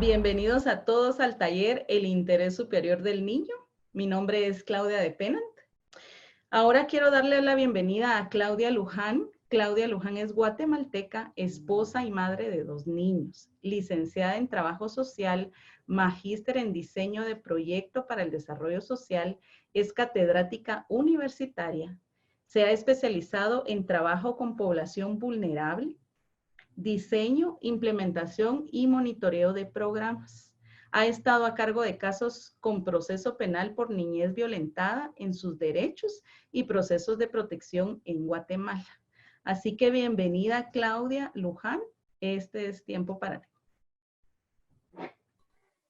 Bienvenidos a todos al taller El Interés Superior del Niño. Mi nombre es Claudia de Penant. Ahora quiero darle la bienvenida a Claudia Luján. Claudia Luján es guatemalteca, esposa y madre de 2 niños, licenciada en Trabajo Social, magíster en Diseño de Proyecto para el Desarrollo Social, es catedrática universitaria, se ha especializado en trabajo con población vulnerable, diseño, implementación y monitoreo de programas. Ha estado a cargo de casos con proceso penal por niñez violentada en sus derechos y procesos de protección en Guatemala. Así que bienvenida, Claudia Luján. Este es tiempo para ti.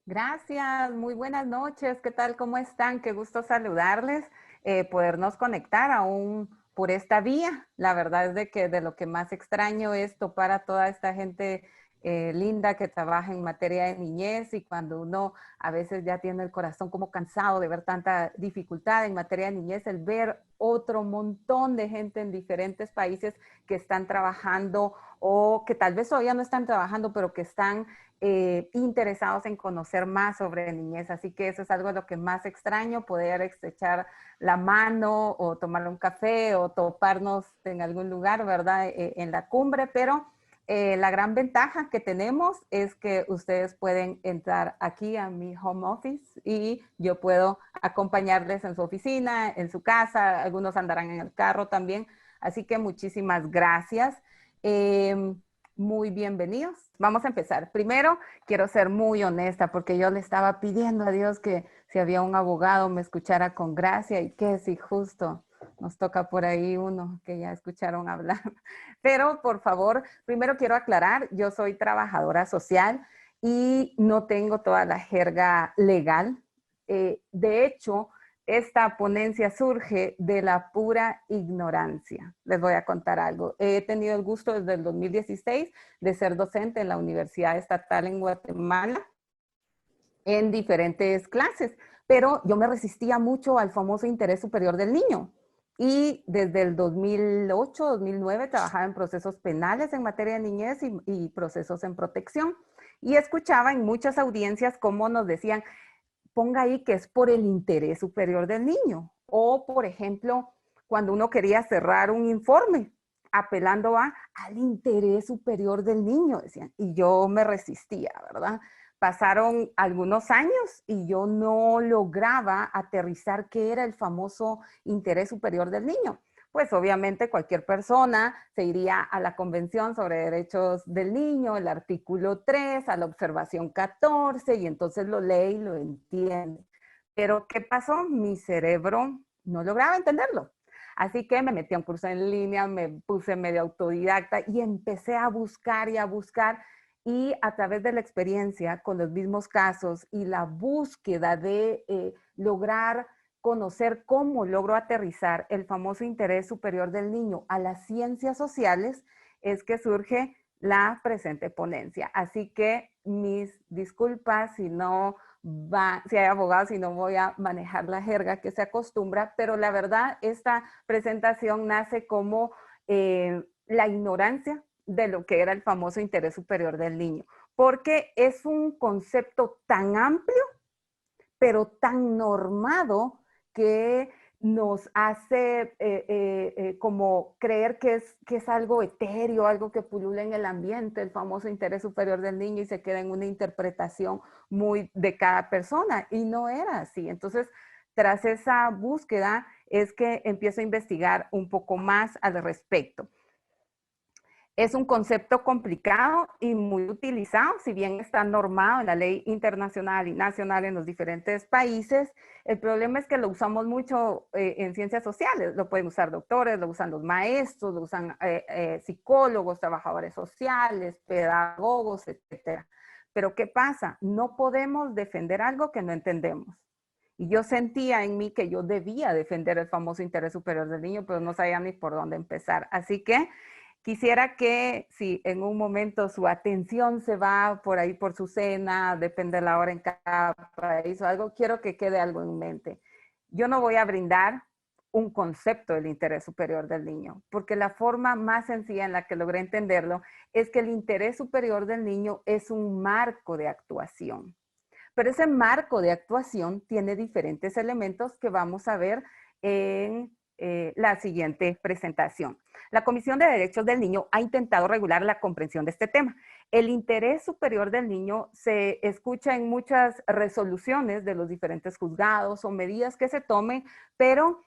Gracias, muy buenas noches. ¿Qué tal? ¿Cómo están? Qué gusto saludarles, podernos conectar aún por esta vía. La verdad es de que de lo que más extraño es topar a toda esta gente linda que trabaja en materia de niñez, y cuando uno a veces ya tiene el corazón como cansado de ver tanta dificultad en materia de niñez, el ver otro montón de gente en diferentes países que están trabajando o que tal vez todavía no están trabajando, pero que están interesados en conocer más sobre niñez. Así que eso es algo de lo que más extraño, poder estrechar la mano o tomar un café o toparnos en algún lugar, ¿verdad? En la cumbre, pero la gran ventaja que tenemos es que ustedes pueden entrar aquí a mi home office y yo puedo acompañarles en su oficina, en su casa, algunos andarán en el carro también. Así que muchísimas gracias. Muy bienvenidos. Vamos a empezar. Primero, quiero ser muy honesta porque yo le estaba pidiendo a Dios que si había un abogado me escuchara con gracia, y que si justo nos toca por ahí uno que ya escucharon hablar. Pero por favor, primero quiero aclarar, yo soy trabajadora social y no tengo toda la jerga legal. De hecho, esta ponencia surge de la pura ignorancia. Les voy a contar algo. He tenido el gusto desde el 2016 de ser docente en la Universidad Estatal en Guatemala en diferentes clases, pero yo me resistía mucho al famoso interés superior del niño. Y desde el 2008, 2009 trabajaba en procesos penales en materia de niñez y procesos en protección. Y escuchaba en muchas audiencias cómo nos decían, ponga ahí que es por el interés superior del niño. O, por ejemplo, cuando uno quería cerrar un informe, apelando al interés superior del niño, decían, y yo me resistía, ¿verdad? Pasaron algunos años y yo no lograba aterrizar qué era el famoso interés superior del niño. Pues obviamente cualquier persona se iría a la Convención sobre Derechos del Niño, el artículo 3, a la observación 14, y entonces lo lee y lo entiende. Pero ¿qué pasó? Mi cerebro no lograba entenderlo. Así que me metí a un curso en línea, me puse medio autodidacta y empecé a buscar y a buscar. Y a través de la experiencia con los mismos casos y la búsqueda de lograr conocer cómo logro aterrizar el famoso interés superior del niño a las ciencias sociales, es que surge la presente ponencia. Así que mis disculpas si no si hay abogados y no voy a manejar la jerga que se acostumbra, pero la verdad esta presentación nace como la ignorancia de lo que era el famoso interés superior del niño, porque es un concepto tan amplio, pero tan normado, que nos hace como creer que es algo etéreo, algo que pulula en el ambiente, el famoso interés superior del niño, y se queda en una interpretación muy de cada persona, y no era así. Entonces, tras esa búsqueda es que empiezo a investigar un poco más al respecto. Es un concepto complicado y muy utilizado, si bien está normado en la ley internacional y nacional en los diferentes países. El problema es que lo usamos mucho en ciencias sociales. Lo pueden usar doctores, lo usan los maestros, lo usan psicólogos, trabajadores sociales, pedagogos, etc. Pero ¿qué pasa? No podemos defender algo que no entendemos. Y yo sentía en mí que yo debía defender el famoso interés superior del niño, pero no sabía ni por dónde empezar. Así que quisiera que si en un momento su atención se va por ahí por su cena, depende de la hora en cada país o algo, quiero que quede algo en mente. Yo no voy a brindar un concepto del interés superior del niño, porque la forma más sencilla en la que logré entenderlo es que el interés superior del niño es un marco de actuación. Pero ese marco de actuación tiene diferentes elementos que vamos a ver en la siguiente presentación. La Comisión de Derechos del Niño ha intentado regular la comprensión de este tema. El interés superior del niño se escucha en muchas resoluciones de los diferentes juzgados o medidas que se tomen, pero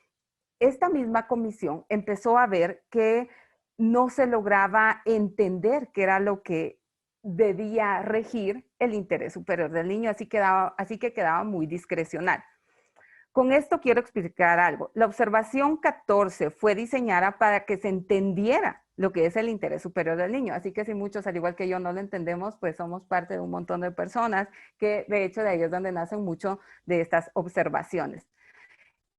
esta misma comisión empezó a ver que no se lograba entender qué era lo que debía regir el interés superior del niño, así que quedaba muy discrecional. Con esto quiero explicar algo. La observación 14 fue diseñada para que se entendiera lo que es el interés superior del niño. Así que si muchos, al igual que yo, no lo entendemos, pues somos parte de un montón de personas que, de hecho, de ahí es donde nacen mucho de estas observaciones.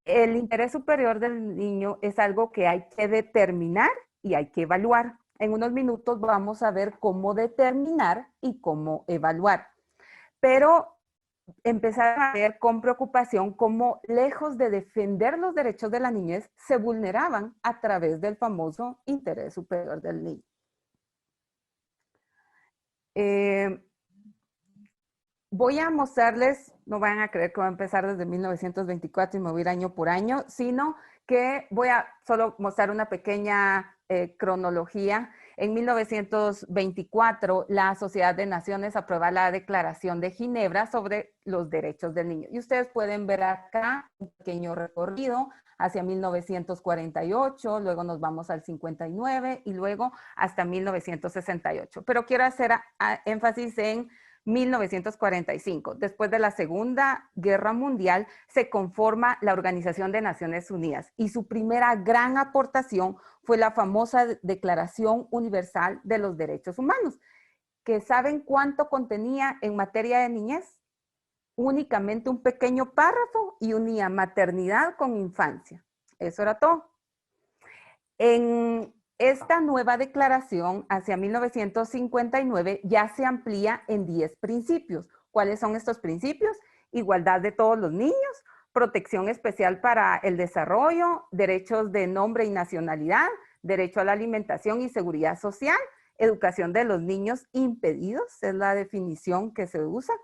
El interés superior del niño es algo que hay que determinar y hay que evaluar. En unos minutos vamos a ver cómo determinar y cómo evaluar. Pero empezar a ver con preocupación cómo, lejos de defender los derechos de la niñez, se vulneraban a través del famoso interés superior del niño. Voy a mostrarles, no van a creer que voy a empezar desde 1924 y me voy a ir año por año, sino que voy a solo mostrar una pequeña cronología. En 1924, la Sociedad de Naciones aprueba la Declaración de Ginebra sobre los derechos del niño. Y ustedes pueden ver acá un pequeño recorrido hacia 1948, luego nos vamos al 59 y luego hasta 1968. Pero quiero hacer énfasis en 1945. Después de la Segunda Guerra Mundial, se conforma la Organización de Naciones Unidas y su primera gran aportación fue la famosa Declaración Universal de los Derechos Humanos, que ¿saben cuánto contenía en materia de niñez? Únicamente un pequeño párrafo y unía maternidad con infancia. Eso era todo. En esta nueva declaración, hacia 1959, ya se amplía en 10 principios. ¿Cuáles son estos principios? Igualdad de todos los niños, protección especial para el desarrollo, derechos de nombre y nacionalidad, derecho a la alimentación y seguridad social, educación de los niños impedidos, es la definición que se usa.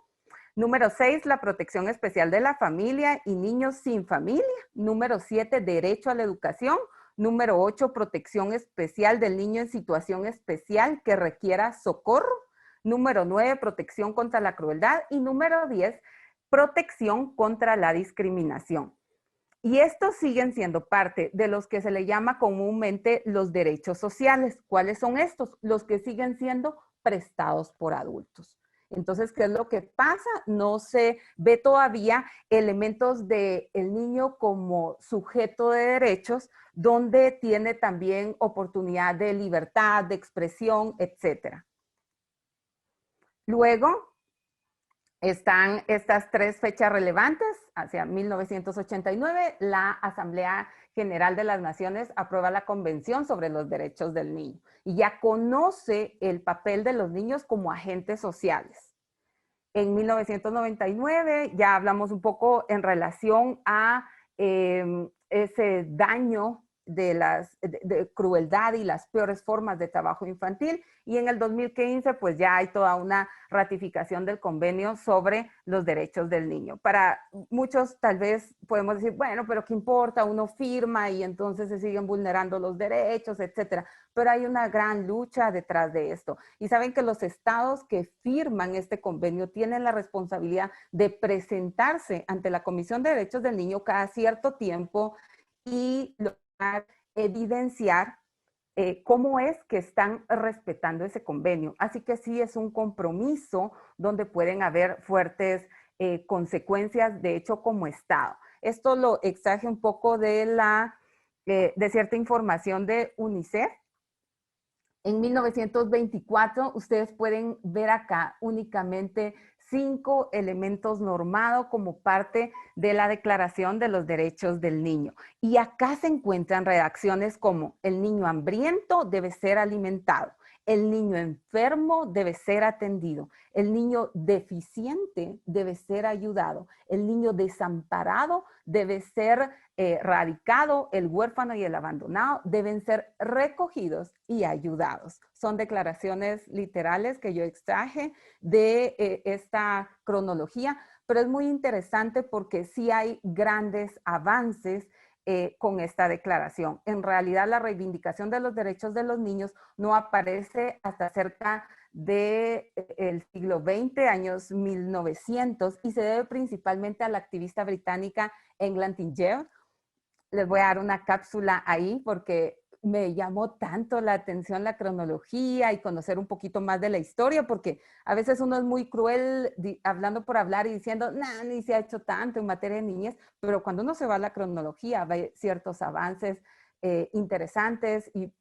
Número 6, la protección especial de la familia y niños sin familia. Número 7, derecho a la educación. Número 8, protección especial del niño en situación especial que requiera socorro. Número 9, protección contra la crueldad. Y número 10, protección contra la discriminación. Y estos siguen siendo parte de los que se le llama comúnmente los derechos sociales. ¿Cuáles son estos? Los que siguen siendo prestados por adultos. Entonces, ¿qué es lo que pasa? No se ve todavía elementos del niño como sujeto de derechos, donde tiene también oportunidad de libertad, de expresión, etc. Luego están estas 3 fechas relevantes. Hacia 1989, la Asamblea General de las Naciones aprueba la Convención sobre los Derechos del Niño y ya conoce el papel de los niños como agentes sociales. En 1999 ya hablamos un poco en relación a ese daño de crueldad y las peores formas de trabajo infantil. Y en el 2015, pues ya hay toda una ratificación del convenio sobre los derechos del niño. Para muchos tal vez podemos decir, bueno, pero ¿qué importa? Uno firma y entonces se siguen vulnerando los derechos, etcétera. Pero hay una gran lucha detrás de esto. Y saben que los estados que firman este convenio tienen la responsabilidad de presentarse ante la Comisión de Derechos del Niño cada cierto tiempo y lograr evidenciar cómo es que están respetando ese convenio. Así que sí es un compromiso donde pueden haber fuertes consecuencias, de hecho, como Estado. Esto lo extraje un poco de cierta información de UNICEF. En 1924, ustedes pueden ver acá únicamente 5 elementos normados como parte de la Declaración de los Derechos del Niño. Y acá se encuentran redacciones como el niño hambriento debe ser alimentado, El niño enfermo debe ser atendido. El niño deficiente debe ser ayudado. El niño desamparado debe ser radicado. El huérfano y el abandonado deben ser recogidos y ayudados. Son declaraciones literales que yo extraje de esta cronología, pero es muy interesante porque sí hay grandes avances con esta declaración. En realidad, la reivindicación de los derechos de los niños no aparece hasta cerca del siglo XX, años 1900, y se debe principalmente a la activista británica England Tinger. Les voy a dar una cápsula ahí porque me llamó tanto la atención la cronología y conocer un poquito más de la historia, porque a veces uno es muy cruel hablando por hablar y diciendo, nah, ni se ha hecho tanto en materia de niñez, pero cuando uno se va a la cronología, ve ciertos avances interesantes y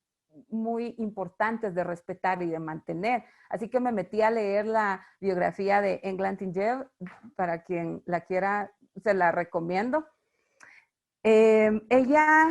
muy importantes de respetar y de mantener. Así que me metí a leer la biografía de England Tinger, para quien la quiera, se la recomiendo. Ella,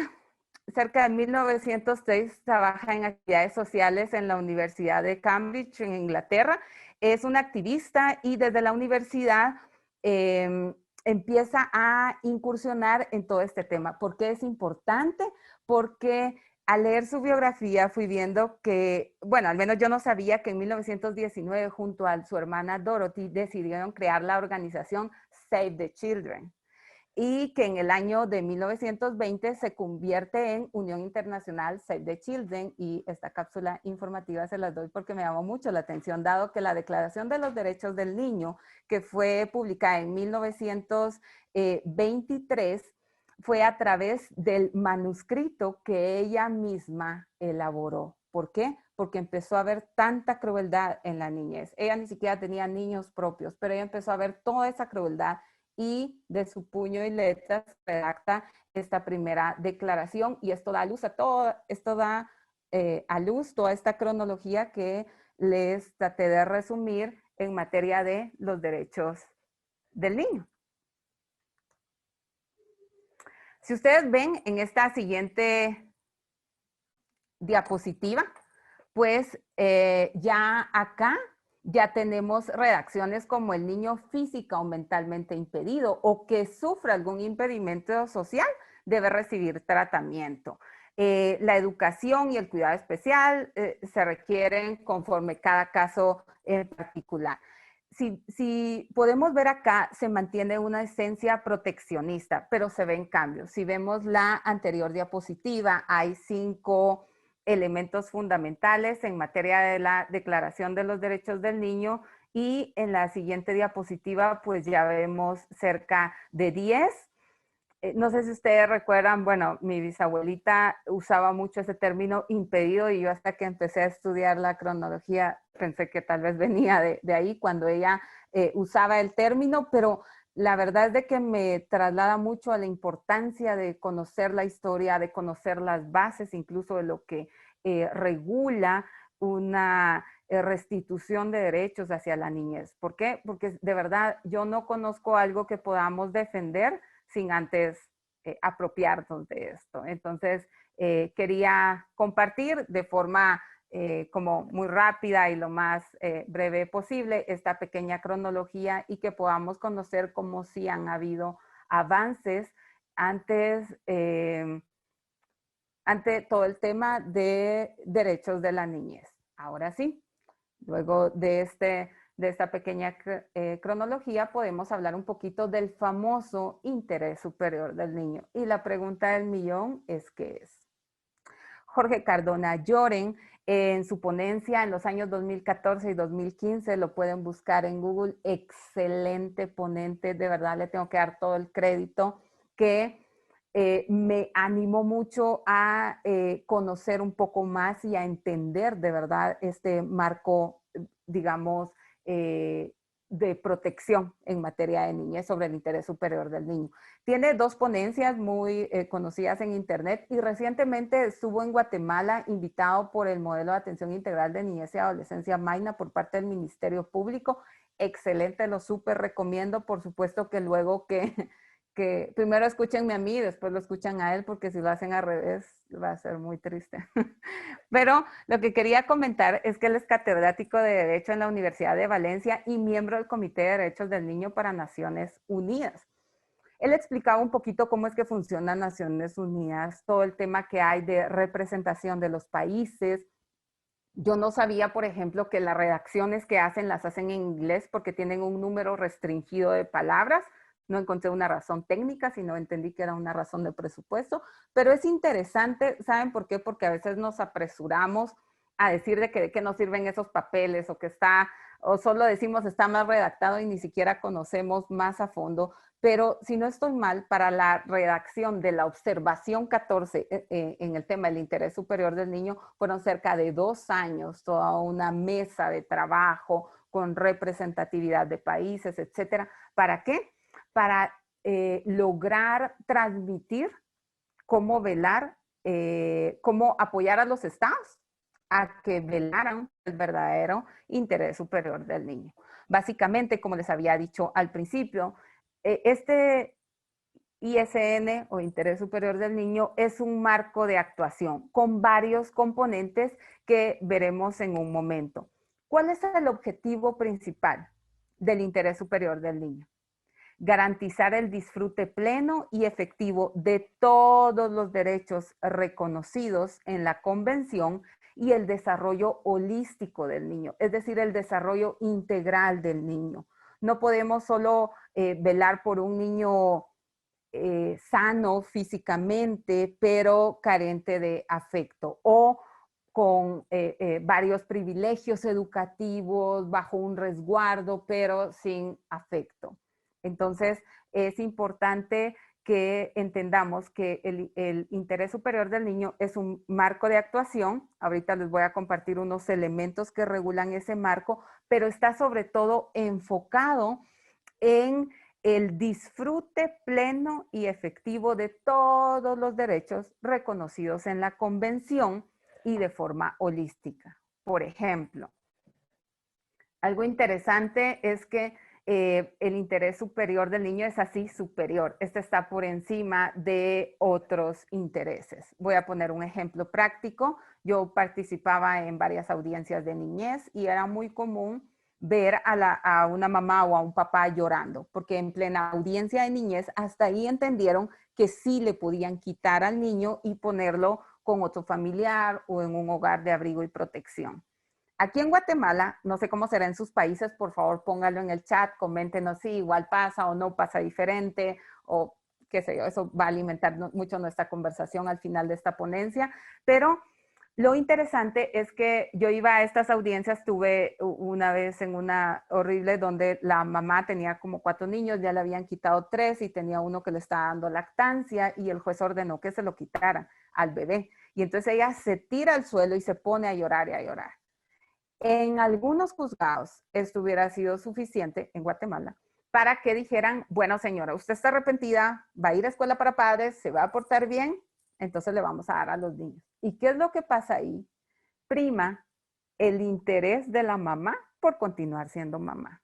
cerca de 1906, trabaja en actividades sociales en la Universidad de Cambridge, en Inglaterra. Es una activista y desde la universidad empieza a incursionar en todo este tema. ¿Por qué es importante? Porque al leer su biografía fui viendo que, bueno, al menos yo no sabía que en 1919, junto a su hermana Dorothy, decidieron crear la organización Save the Children, y que en el año de 1920 se convierte en Unión Internacional Save the Children, y esta cápsula informativa se las doy porque me llamó mucho la atención, dado que la Declaración de los Derechos del Niño, que fue publicada en 1923, fue a través del manuscrito que ella misma elaboró. ¿Por qué? Porque empezó a ver tanta crueldad en la niñez. Ella ni siquiera tenía niños propios, pero ella empezó a ver toda esa crueldad y de su puño y letras redacta esta primera declaración, y esto da luz a todo, esto da a luz toda esta cronología que les traté de resumir en materia de los derechos del niño. Si ustedes ven en esta siguiente diapositiva, pues ya acá ya tenemos redacciones como el niño física o mentalmente impedido o que sufre algún impedimento social debe recibir tratamiento. La educación y el cuidado especial se requieren conforme cada caso en particular. Si podemos ver acá, se mantiene una esencia proteccionista, pero se ven cambios. Si vemos la anterior diapositiva, hay 5 elementos fundamentales en materia de la Declaración de los Derechos del Niño, y en la siguiente diapositiva pues ya vemos cerca de 10. No sé si ustedes recuerdan, bueno, mi bisabuelita usaba mucho ese término impedido, y yo hasta que empecé a estudiar la cronología pensé que tal vez venía de ahí cuando ella usaba el término, pero la verdad es de que me traslada mucho a la importancia de conocer la historia, de conocer las bases incluso de lo que regula una restitución de derechos hacia la niñez. ¿Por qué? Porque de verdad yo no conozco algo que podamos defender sin antes apropiarnos de esto. Entonces, quería compartir de forma como muy rápida y lo más breve posible esta pequeña cronología, y que podamos conocer cómo sí han habido avances antes, ante todo el tema de derechos de la niñez. Ahora sí, luego de esta pequeña cronología podemos hablar un poquito del famoso interés superior del niño. Y la pregunta del millón es, ¿qué es? Jorge Cardona Lloren, en su ponencia en los años 2014 y 2015, lo pueden buscar en Google, excelente ponente, de verdad le tengo que dar todo el crédito, que me animó mucho a conocer un poco más y a entender de verdad este marco, digamos, de protección en materia de niñez sobre el interés superior del niño. Tiene 2 ponencias muy conocidas en internet, y recientemente estuvo en Guatemala invitado por el Modelo de Atención Integral de Niñez y Adolescencia MAINA por parte del Ministerio Público. Excelente, lo súper recomiendo. Por supuesto que luego que que primero escúchenme a mí y después lo escuchan a él, porque si lo hacen al revés va a ser muy triste. Pero lo que quería comentar es que él es catedrático de Derecho en la Universidad de Valencia y miembro del Comité de Derechos del Niño para Naciones Unidas. Él explicaba un poquito cómo es que funciona Naciones Unidas, todo el tema que hay de representación de los países. Yo no sabía, por ejemplo, que las redacciones que hacen las hacen en inglés porque tienen un número restringido de palabras. No encontré una razón técnica, sino entendí que era una razón de presupuesto. Pero es interesante, ¿saben por qué? Porque a veces nos apresuramos a decir de qué nos sirven esos papeles o solo decimos está mal redactado y ni siquiera conocemos más a fondo. Pero si no estoy mal, para la redacción de la observación 14 en el tema del interés superior del niño, fueron cerca de 2 años, toda una mesa de trabajo con representatividad de países, etcétera. ¿Para qué? Para lograr transmitir cómo velar, cómo apoyar a los estados a que velaran el verdadero interés superior del niño. Básicamente, como les había dicho al principio, este ISN o Interés Superior del Niño es un marco de actuación con varios componentes que veremos en un momento. ¿Cuál es el objetivo principal del interés superior del niño? Garantizar el disfrute pleno y efectivo de todos los derechos reconocidos en la Convención y el desarrollo holístico del niño, es decir, el desarrollo integral del niño. No podemos solo velar por un niño sano físicamente, pero carente de afecto, o con varios privilegios educativos, bajo un resguardo, pero sin afecto. Entonces, es importante que entendamos que el interés superior del niño es un marco de actuación. Ahorita les voy a compartir unos elementos que regulan ese marco, pero está sobre todo enfocado en el disfrute pleno y efectivo de todos los derechos reconocidos en la Convención y de forma holística. Por ejemplo, algo interesante es que el interés superior del niño es así superior. Este está por encima de otros intereses. Voy a poner un ejemplo práctico. Yo participaba en varias audiencias de niñez y era muy común ver a una mamá o a un papá llorando, porque en plena audiencia de niñez hasta ahí entendieron que sí le podían quitar al niño y ponerlo con otro familiar o en un hogar de abrigo y protección. Aquí en Guatemala, no sé cómo será en sus países, por favor pónganlo en el chat, coméntenos si igual pasa o no pasa diferente, o qué sé yo, eso va a alimentar mucho nuestra conversación al final de esta ponencia, pero lo interesante es que yo iba a estas audiencias, tuve una vez en una horrible donde la mamá tenía como 4 niños, ya le habían quitado 3 y tenía uno que le estaba dando lactancia y el juez ordenó que se lo quitaran al bebé. Y entonces ella se tira al suelo y se pone a llorar y a llorar. En algunos juzgados esto hubiera sido suficiente en Guatemala para que dijeran, bueno señora, usted está arrepentida, va a ir a escuela para padres, se va a portar bien, entonces le vamos a dar a los niños. ¿Y qué es lo que pasa ahí? Prima el interés de la mamá por continuar siendo mamá.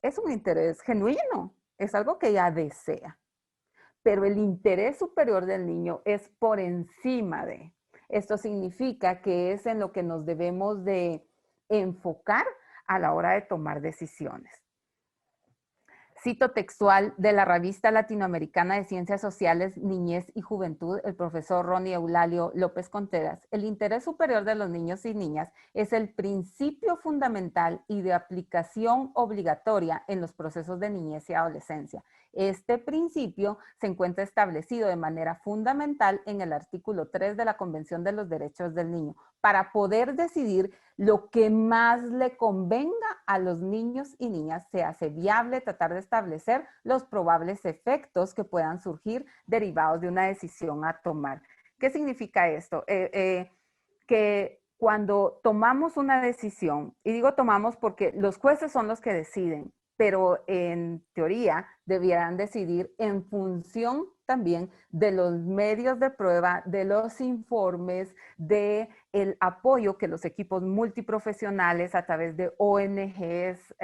Es un interés genuino, es algo que ella desea. Pero el interés superior del niño es por encima de. Esto significa que es en lo que nos debemos de enfocar a la hora de tomar decisiones. Cito textual de la Revista Latinoamericana de Ciencias Sociales, Niñez y Juventud, el profesor Ronnie Eulalio López Contreras. El interés superior de los niños y niñas es el principio fundamental y de aplicación obligatoria en los procesos de niñez y adolescencia. Este principio se encuentra establecido de manera fundamental en el artículo 3 de la Convención de los Derechos del Niño, para poder decidir lo que más le convenga a los niños y niñas. Se hace viable tratar de establecer los probables efectos que puedan surgir derivados de una decisión a tomar. ¿Qué significa esto? Que cuando tomamos una decisión, y digo tomamos porque los jueces son los que deciden, pero en teoría debieran decidir en función también de los medios de prueba, de los informes, de el apoyo que los equipos multiprofesionales a través de ONGs,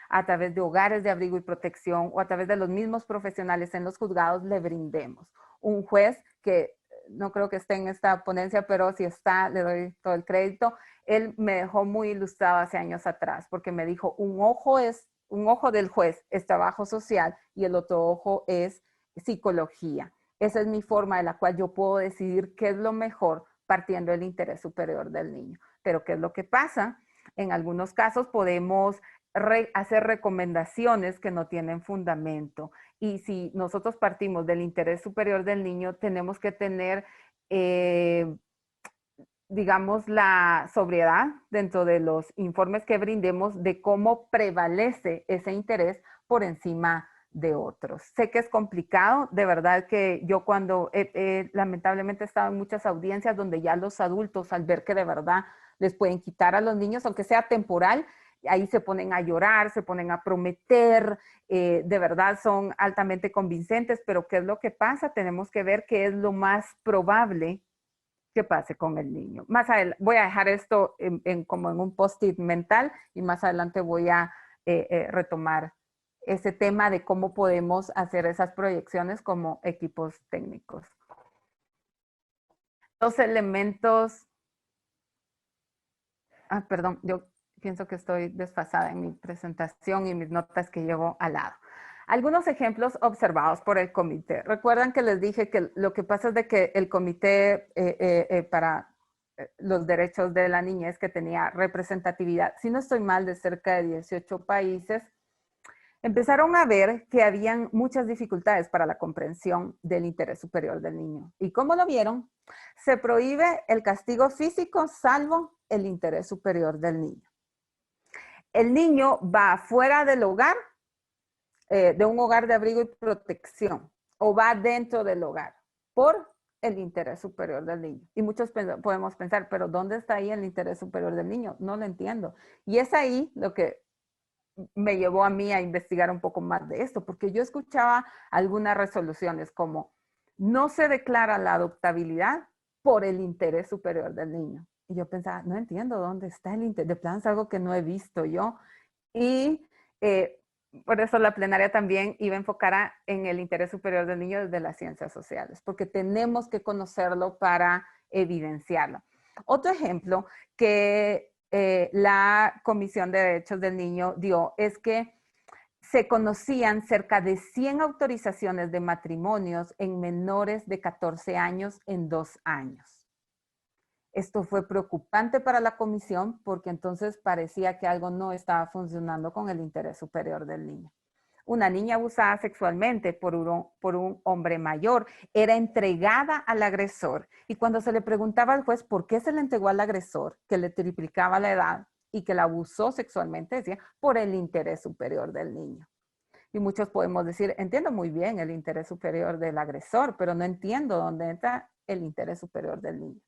a través de hogares de abrigo y protección o a través de los mismos profesionales en los juzgados le brindemos. Un juez que no creo que esté en esta ponencia, pero si está, le doy todo el crédito. Él me dejó muy ilustrado hace años atrás, porque me dijo, un ojo del juez es trabajo social y el otro ojo es psicología. Esa es mi forma de la cual yo puedo decidir qué es lo mejor partiendo del interés superior del niño. Pero ¿qué es lo que pasa? En algunos casos podemos hacer recomendaciones que no tienen fundamento. Y si nosotros partimos del interés superior del niño, tenemos que tener, digamos, la sobriedad dentro de los informes que brindemos de cómo prevalece ese interés por encima de otros. Sé que es complicado, de verdad que yo cuando lamentablemente he estado en muchas audiencias donde ya los adultos, al ver que de verdad les pueden quitar a los niños, aunque sea temporal, ahí se ponen a llorar, se ponen a prometer, de verdad son altamente convincentes, pero ¿qué es lo que pasa? Tenemos que ver qué es lo más probable que pase con el niño. Más adelante, voy a dejar esto como en un post-it mental y más adelante voy a retomar ese tema de cómo podemos hacer esas proyecciones como equipos técnicos. Los elementos, perdón, yo pienso que estoy desfasada en mi presentación y mis notas que llevo al lado. Algunos ejemplos observados por el comité. Recuerdan que les dije que lo que pasa es de que el comité para los derechos de la niñez que tenía representatividad, si no estoy mal, de cerca de 18 países, empezaron a ver que habían muchas dificultades para la comprensión del interés superior del niño. ¿Y cómo lo vieron? Se prohíbe el castigo físico salvo el interés superior del niño. El niño va fuera del hogar, de un hogar de abrigo y protección, o va dentro del hogar por el interés superior del niño. Y muchos podemos pensar, pero ¿dónde está ahí el interés superior del niño? No lo entiendo. Y es ahí lo que me llevó a mí a investigar un poco más de esto, porque yo escuchaba algunas resoluciones como no se declara la adoptabilidad por el interés superior del niño. Y yo pensaba, no entiendo dónde está el interés, de plano es algo que no he visto yo. Y por eso la plenaria también iba enfocada en el interés superior del niño desde las ciencias sociales, porque tenemos que conocerlo para evidenciarlo. Otro ejemplo que la Comisión de Derechos del Niño dio es que se conocían cerca de 100 autorizaciones de matrimonios en menores de 14 años en 2 años. Esto fue preocupante para la comisión porque entonces parecía que algo no estaba funcionando con el interés superior del niño. Una niña abusada sexualmente por un hombre mayor era entregada al agresor y cuando se le preguntaba al juez por qué se le entregó al agresor, que le triplicaba la edad y que la abusó sexualmente, decía, por el interés superior del niño. Y muchos podemos decir, entiendo muy bien el interés superior del agresor, pero no entiendo dónde entra el interés superior del niño.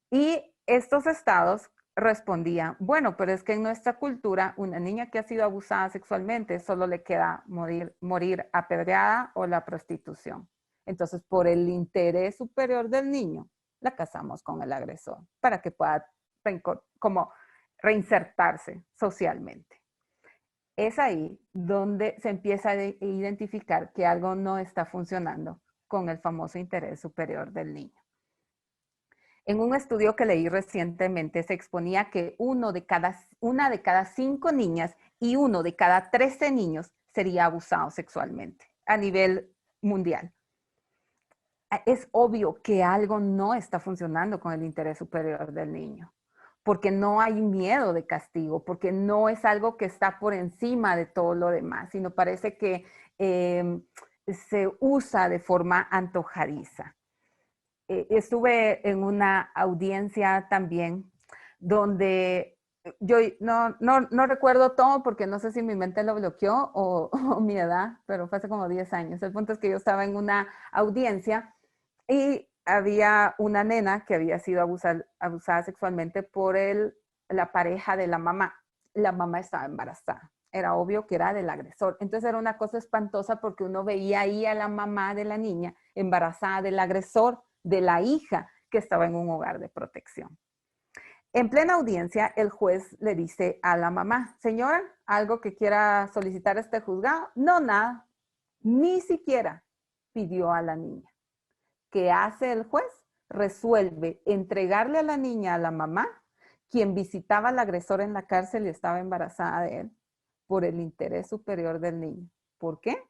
Y estos estados respondían, bueno, pero es que en nuestra cultura, una niña que ha sido abusada sexualmente solo le queda morir apedreada o la prostitución. Entonces, por el interés superior del niño, la casamos con el agresor para que pueda como reinsertarse socialmente. Es ahí donde se empieza a identificar que algo no está funcionando con el famoso interés superior del niño. En un estudio que leí recientemente se exponía que una de cada 5 niñas y 1 de cada 13 niños sería abusado sexualmente a nivel mundial. Es obvio que algo no está funcionando con el interés superior del niño, porque no hay miedo de castigo, porque no es algo que está por encima de todo lo demás, sino parece que se usa de forma antojadiza. Estuve en una audiencia también donde yo no recuerdo todo porque no sé si mi mente lo bloqueó o mi edad, pero fue hace como 10 años. El punto es que yo estaba en una audiencia y había una nena que había sido abusada sexualmente por la pareja de la mamá. La mamá estaba embarazada. era obvio que era del agresor. Entonces era una cosa espantosa porque uno veía ahí a la mamá de la niña embarazada del agresor, de la hija que estaba en un hogar de protección. En plena audiencia, el juez le dice a la mamá, señora, ¿algo que quiera solicitar a este juzgado? No, nada, ni siquiera pidió a la niña. ¿Qué hace el juez? Resuelve entregarle a la niña a la mamá, quien visitaba al agresor en la cárcel y estaba embarazada de él, por el interés superior del niño. ¿Por qué?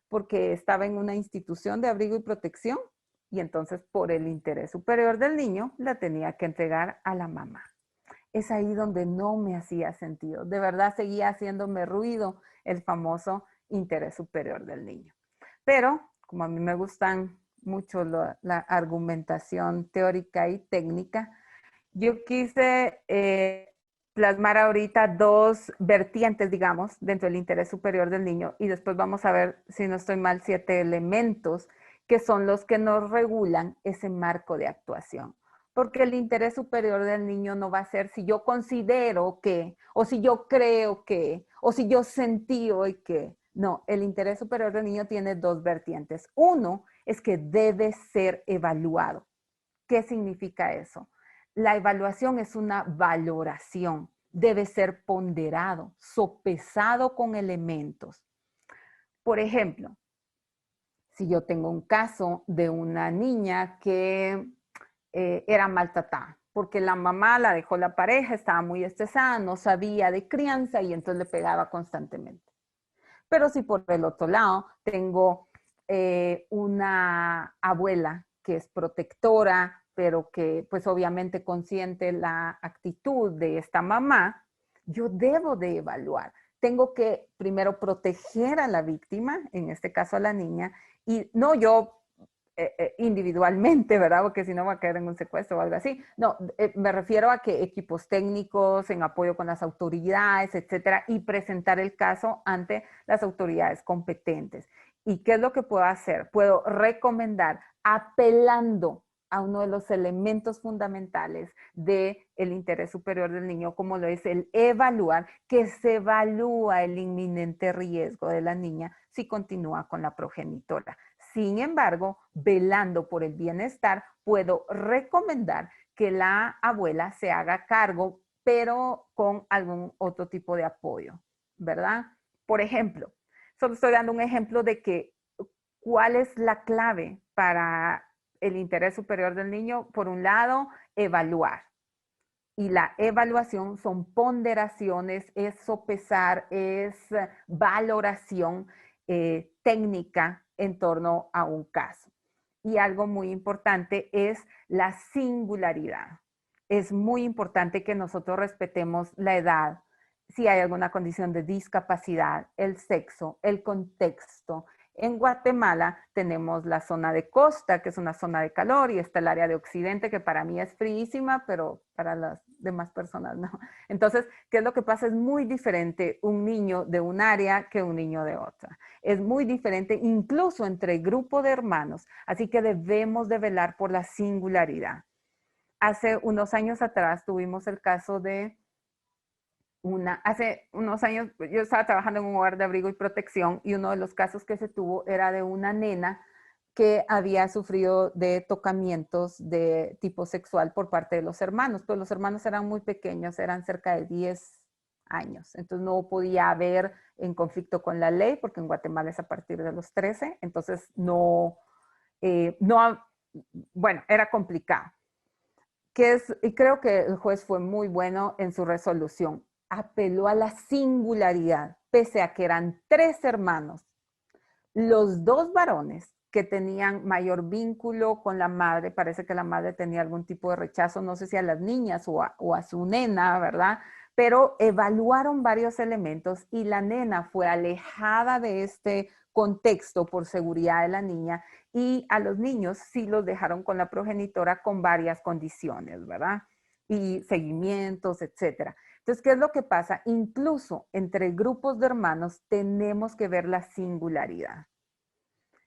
Porque estaba en una institución de abrigo y protección y entonces por el interés superior del niño la tenía que entregar a la mamá. Es ahí donde no me hacía sentido. De verdad seguía haciéndome ruido el famoso interés superior del niño. Pero como a mí me gustan mucho la argumentación teórica y técnica, yo quise plasmar ahorita dos vertientes, digamos, dentro del interés superior del niño y después vamos a ver, si no estoy mal, 7 elementos que son los que nos regulan ese marco de actuación. Porque el interés superior del niño no va a ser si yo considero que, o si yo creo que, o si yo sentí hoy que. No, el interés superior del niño tiene dos vertientes. Uno es que debe ser evaluado. ¿Qué significa eso? La evaluación es una valoración, debe ser ponderado, sopesado con elementos. Por ejemplo, si yo tengo un caso de una niña que era maltratada, porque la mamá la dejó la pareja, estaba muy estresada, no sabía de crianza y entonces le pegaba constantemente. Pero si por el otro lado tengo una abuela que es protectora, pero que pues obviamente consiente la actitud de esta mamá, yo debo de evaluar. Tengo que primero proteger a la víctima, en este caso a la niña, y no yo individualmente, ¿verdad? Porque si no va a caer en un secuestro o algo así. No, me refiero a que equipos técnicos en apoyo con las autoridades, etcétera, y presentar el caso ante las autoridades competentes. ¿Y qué es lo que puedo hacer? Puedo recomendar apelando a uno de los elementos fundamentales del interés superior del niño, como lo es el evaluar, que se evalúa el inminente riesgo de la niña si continúa con la progenitora. Sin embargo, velando por el bienestar, puedo recomendar que la abuela se haga cargo, pero con algún otro tipo de apoyo, ¿verdad? Por ejemplo, solo estoy dando un ejemplo de que cuál es la clave para el interés superior del niño. Por un lado, evaluar. Y la evaluación son ponderaciones, es sopesar, es valoración técnica en torno a un caso. Y algo muy importante es la singularidad. Es muy importante que nosotros respetemos la edad, si hay alguna condición de discapacidad, el sexo, el contexto. En Guatemala tenemos la zona de costa, que es una zona de calor, y está el área de occidente, que para mí es fríísima, pero para las demás personas no. Entonces, ¿qué es lo que pasa? Es muy diferente un niño de un área que un niño de otra. Es muy diferente incluso entre grupo de hermanos, así que debemos de velar por la singularidad. Hace unos años atrás tuvimos el caso de hace unos años yo estaba trabajando en un hogar de abrigo y protección y uno de los casos que se tuvo era de una nena que había sufrido de tocamientos de tipo sexual por parte de los hermanos, pero los hermanos eran muy pequeños, eran cerca de 10 años, entonces no podía haber en conflicto con la ley, porque en Guatemala es a partir de los 13, entonces bueno, era complicado. Y creo que el juez fue muy bueno en su resolución. Apeló a la singularidad, pese a que eran 3 hermanos. Los 2 varones que tenían mayor vínculo con la madre, parece que la madre tenía algún tipo de rechazo, no sé si a las niñas o a su nena, ¿verdad? Pero evaluaron varios elementos y la nena fue alejada de este contexto por seguridad de la niña y a los niños sí los dejaron con la progenitora con varias condiciones, ¿verdad? Y seguimientos, etcétera. Entonces, ¿qué es lo que pasa? Incluso entre grupos de hermanos tenemos que ver la singularidad.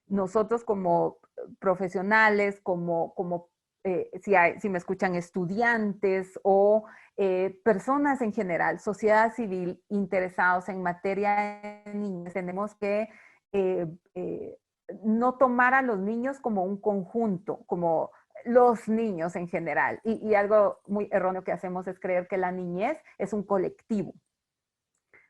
Nosotros como profesionales, como si me escuchan estudiantes o personas en general, sociedad civil interesados en materia de niños, tenemos que eh, eh, no tomar a los niños como un conjunto, como los niños en general. Y algo muy erróneo que hacemos es creer que la niñez es un colectivo.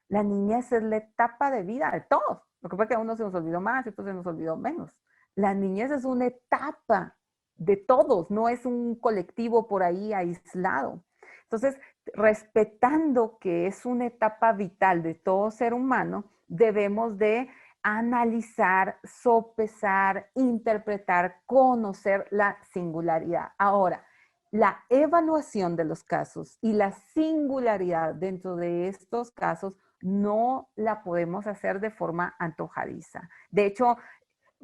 La niñez es la etapa de vida de todos. Lo que pasa es que a uno se nos olvidó más y a otros se nos olvidó menos. La niñez es una etapa de todos, no es un colectivo por ahí aislado. Entonces, respetando que es una etapa vital de todo ser humano, debemos de analizar, sopesar, interpretar, conocer la singularidad. Ahora, la evaluación de los casos y la singularidad dentro de estos casos no la podemos hacer de forma antojadiza. De hecho,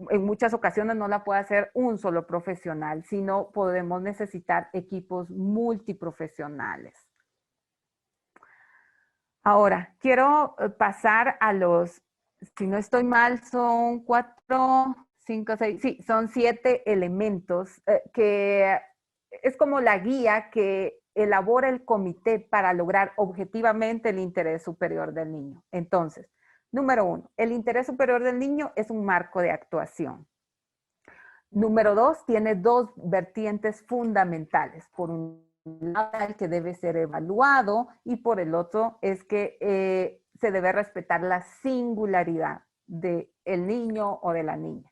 en muchas ocasiones no la puede hacer un solo profesional, sino podemos necesitar equipos multiprofesionales. Ahora, quiero pasar a los, si no estoy mal, son 4, 5, 6, sí, son 7 elementos que es como la guía que elabora el comité para lograr objetivamente el interés superior del niño. Entonces, número 1, el interés superior del niño es un marco de actuación. Número 2, tiene 2 vertientes fundamentales. Por un lado, el que debe ser evaluado y por el otro es que se debe respetar la singularidad del niño o de la niña.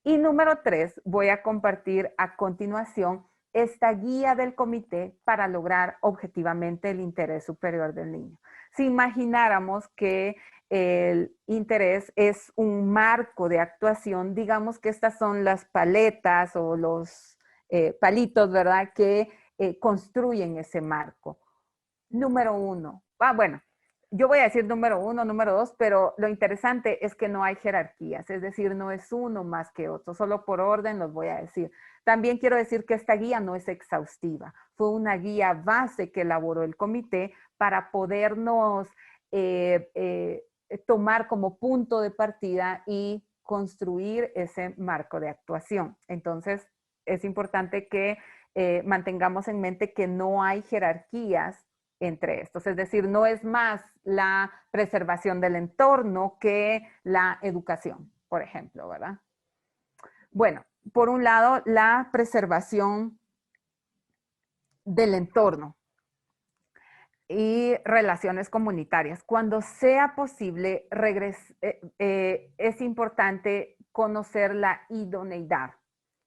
Y número 3, voy a compartir a continuación esta guía del comité para lograr objetivamente el interés superior del niño. Si imagináramos que el interés es un marco de actuación, digamos que estas son las paletas o los palitos, ¿verdad?, que construyen ese marco. Número 1. Bueno, yo voy a decir número 1, número 2, pero lo interesante es que no hay jerarquías, es decir, no es uno más que otro, solo por orden los voy a decir. También quiero decir que esta guía no es exhaustiva, fue una guía base que elaboró el comité para podernos tomar como punto de partida y construir ese marco de actuación. Entonces, es importante que mantengamos en mente que no hay jerarquías entre estos. Es decir, no es más la preservación del entorno que la educación, por ejemplo, ¿verdad? Bueno, por un lado, la preservación del entorno y relaciones comunitarias. Cuando sea posible, es importante conocer la idoneidad.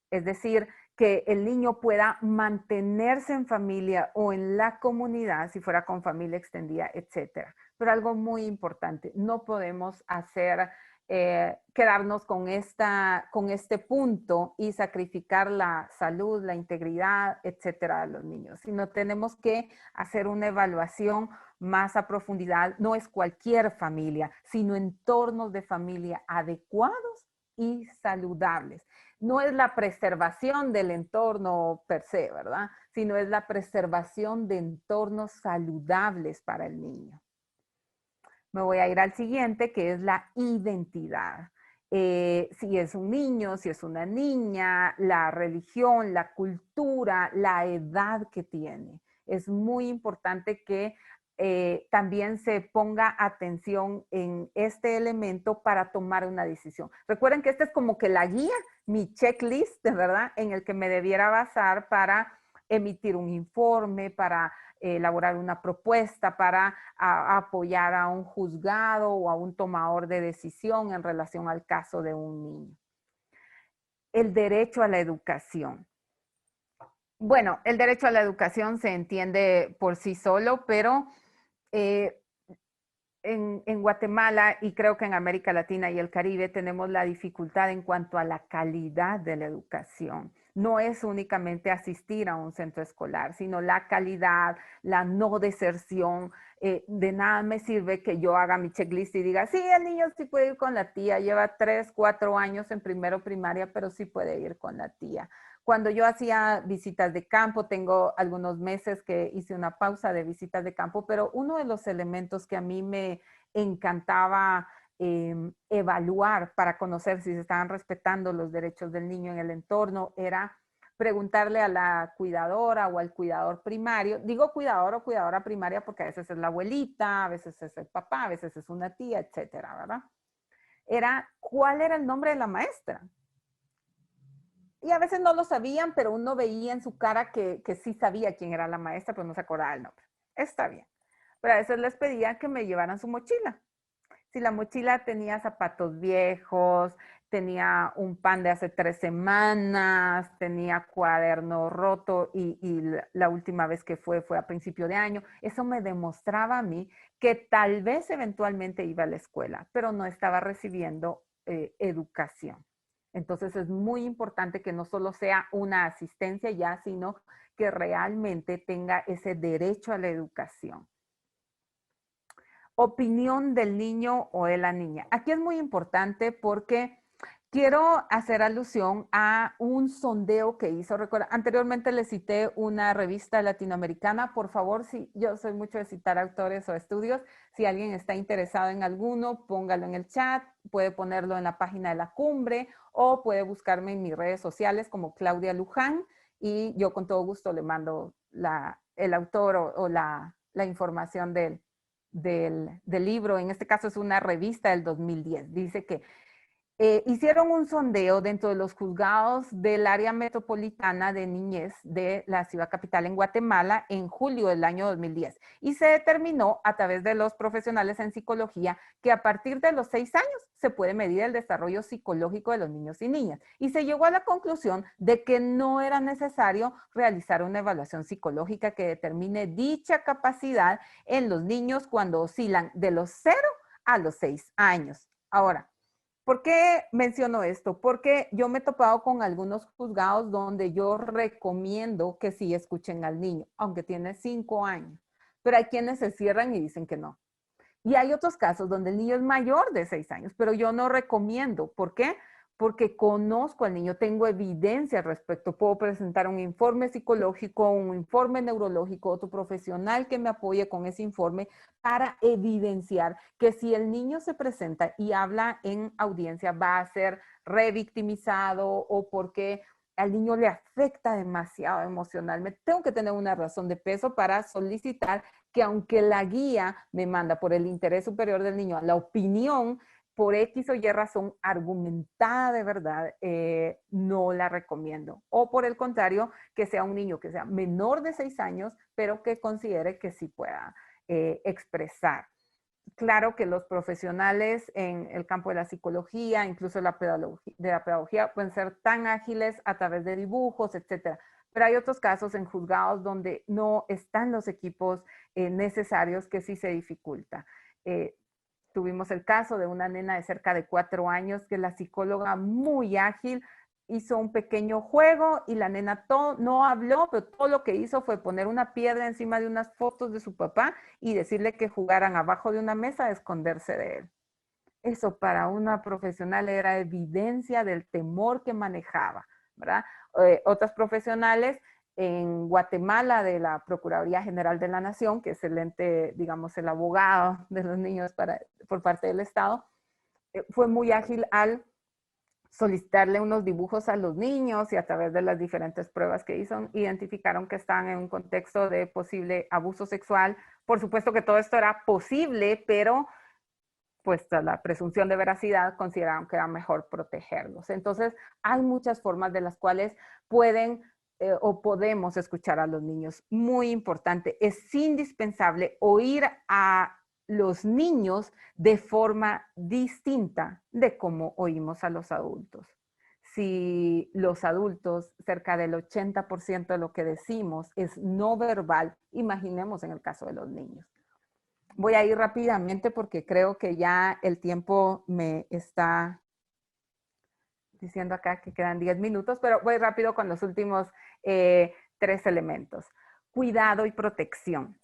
Es decir, que el niño pueda mantenerse en familia o en la comunidad, si fuera con familia extendida, etcétera. Pero algo muy importante, no podemos quedarnos con este punto y sacrificar la salud, la integridad, etcétera, de los niños, sino tenemos que hacer una evaluación más a profundidad. No es cualquier familia, sino entornos de familia adecuados y saludables. No es la preservación del entorno per se, ¿verdad? Sino es la preservación de entornos saludables para el niño. Me voy a ir al siguiente, que es la identidad. Si es un niño, si es una niña, la religión, la cultura, la edad que tiene. Es muy importante que también se ponga atención en este elemento para tomar una decisión. Recuerden que esta es como que la guía, mi checklist, ¿verdad?, en el que me debiera basar para emitir un informe, para elaborar una propuesta, para apoyar a un juzgado o a un tomador de decisión en relación al caso de un niño. El derecho a la educación. Bueno, el derecho a la educación se entiende por sí solo, pero en Guatemala y creo que en América Latina y el Caribe tenemos la dificultad en cuanto a la calidad de la educación. No es únicamente asistir a un centro escolar, sino la calidad, la no deserción. De nada me sirve que yo haga mi checklist y diga, sí, el niño sí puede ir con la tía, lleva 3, 4 años en primero primaria, pero sí puede ir con la tía. Cuando yo hacía visitas de campo, tengo algunos meses que hice una pausa de visitas de campo, pero uno de los elementos que a mí me encantaba evaluar para conocer si se estaban respetando los derechos del niño en el entorno era preguntarle a la cuidadora o al cuidador primario, digo cuidador o cuidadora primaria porque a veces es la abuelita, a veces es el papá, a veces es una tía, etcétera, ¿verdad? Era cuál era el nombre de la maestra. Y a veces no lo sabían, pero uno veía en su cara que sí sabía quién era la maestra, pero no se acordaba el nombre. Está bien. Pero a veces les pedía que me llevaran su mochila. Si la mochila tenía zapatos viejos, tenía un pan de hace 3 semanas, tenía cuaderno roto y la última vez que fue a principio de año, eso me demostraba a mí que tal vez eventualmente iba a la escuela, pero no estaba recibiendo educación. Entonces es muy importante que no solo sea una asistencia ya, sino que realmente tenga ese derecho a la educación. Opinión del niño o de la niña. Aquí es muy importante porque quiero hacer alusión a un sondeo que hizo. Recuerda, anteriormente le cité una revista latinoamericana. Por favor, si yo soy mucho de citar autores o estudios, si alguien está interesado en alguno, póngalo en el chat, puede ponerlo en la página de la cumbre o puede buscarme en mis redes sociales como Claudia Luján y yo con todo gusto le mando el autor o la información del libro. En este caso es una revista del 2010. Dice que hicieron un sondeo dentro de los juzgados del área metropolitana de niñez de la ciudad capital en Guatemala en julio del año 2010 y se determinó a través de los profesionales en psicología que a partir de los 6 años se puede medir el desarrollo psicológico de los niños y niñas y se llegó a la conclusión de que no era necesario realizar una evaluación psicológica que determine dicha capacidad en los niños cuando oscilan de los 0 a los 6 años. Ahora, ¿por qué menciono esto? Porque yo me he topado con algunos juzgados donde yo recomiendo que sí escuchen al niño, aunque tiene 5 años. Pero hay quienes se cierran y dicen que no. Y hay otros casos donde el niño es mayor de 6 años, pero yo no recomiendo. ¿Por qué? Porque conozco al niño, tengo evidencia al respecto. Puedo presentar un informe psicológico, un informe neurológico, otro profesional que me apoye con ese informe para evidenciar que si el niño se presenta y habla en audiencia va a ser revictimizado o porque al niño le afecta demasiado emocionalmente. Tengo que tener una razón de peso para solicitar que aunque la guía me manda por el interés superior del niño a la opinión, por X o Y razón argumentada de verdad, no la recomiendo. O por el contrario, que sea un niño que sea menor de 6 años, pero que considere que sí pueda expresar. Claro que los profesionales en el campo de la psicología, incluso de la pedagogía, pueden ser tan ágiles a través de dibujos, etcétera. Pero hay otros casos en juzgados donde no están los equipos necesarios que sí se dificulta. Tuvimos el caso de una nena de cerca de 4 años que la psicóloga muy ágil hizo un pequeño juego y la nena no habló, pero todo lo que hizo fue poner una piedra encima de unas fotos de su papá y decirle que jugaran abajo de una mesa a esconderse de él. Eso para una profesional era evidencia del temor que manejaba, ¿verdad? Otras profesionales en Guatemala de la Procuraduría General de la Nación, que es el ente, digamos, el abogado de los niños por parte del Estado, fue muy ágil al solicitarle unos dibujos a los niños y a través de las diferentes pruebas que hizo, identificaron que estaban en un contexto de posible abuso sexual. Por supuesto que todo esto era posible, pero pues la presunción de veracidad consideraron que era mejor protegerlos. Entonces, hay muchas formas de las cuales pueden o podemos escuchar a los niños. Muy importante, es indispensable oír a los niños de forma distinta de cómo oímos a los adultos. Si los adultos, cerca del 80% de lo que decimos es no verbal, imaginemos en el caso de los niños. Voy a ir rápidamente porque creo que ya el tiempo me está diciendo acá que quedan 10 minutos, pero voy rápido con los últimos 3 elementos. Cuidado y protección.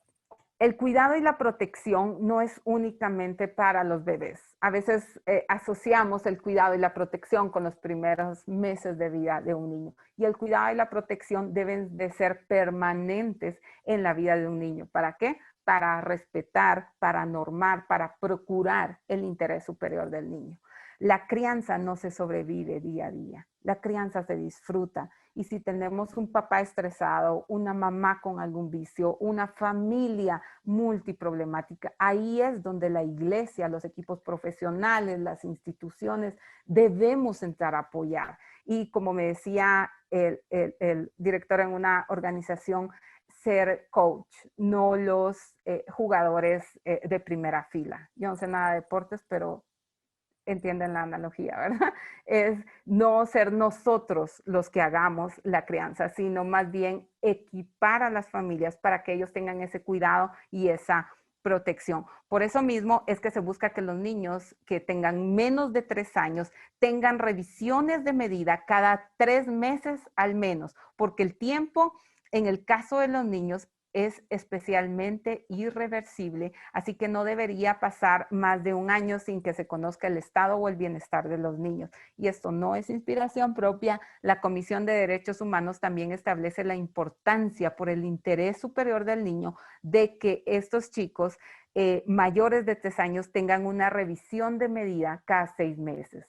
El cuidado y la protección no es únicamente para los bebés. A veces asociamos el cuidado y la protección con los primeros meses de vida de un niño. Y el cuidado y la protección deben de ser permanentes en la vida de un niño. ¿Para qué? Para respetar, para normar, para procurar el interés superior del niño. La crianza no se sobrevive día a día, la crianza se disfruta. Y si tenemos un papá estresado, una mamá con algún vicio, una familia multiproblemática, ahí es donde la iglesia, los equipos profesionales, las instituciones, debemos entrar a apoyar. Y como me decía el director en una organización, ser coach, no los jugadores de primera fila. Yo no sé nada de deportes, pero entienden la analogía, ¿verdad? Es no ser nosotros los que hagamos la crianza, sino más bien equipar a las familias para que ellos tengan ese cuidado y esa protección. Por eso mismo es que se busca que los niños que tengan menos de 3 años tengan revisiones de medida cada 3 meses al menos, porque el tiempo en el caso de los niños es especialmente irreversible, así que no debería pasar más de 1 año sin que se conozca el estado o el bienestar de los niños. Y esto no es inspiración propia. La Comisión de Derechos Humanos también establece la importancia por el interés superior del niño de que estos chicos mayores de 3 años tengan una revisión de medida cada 6 meses.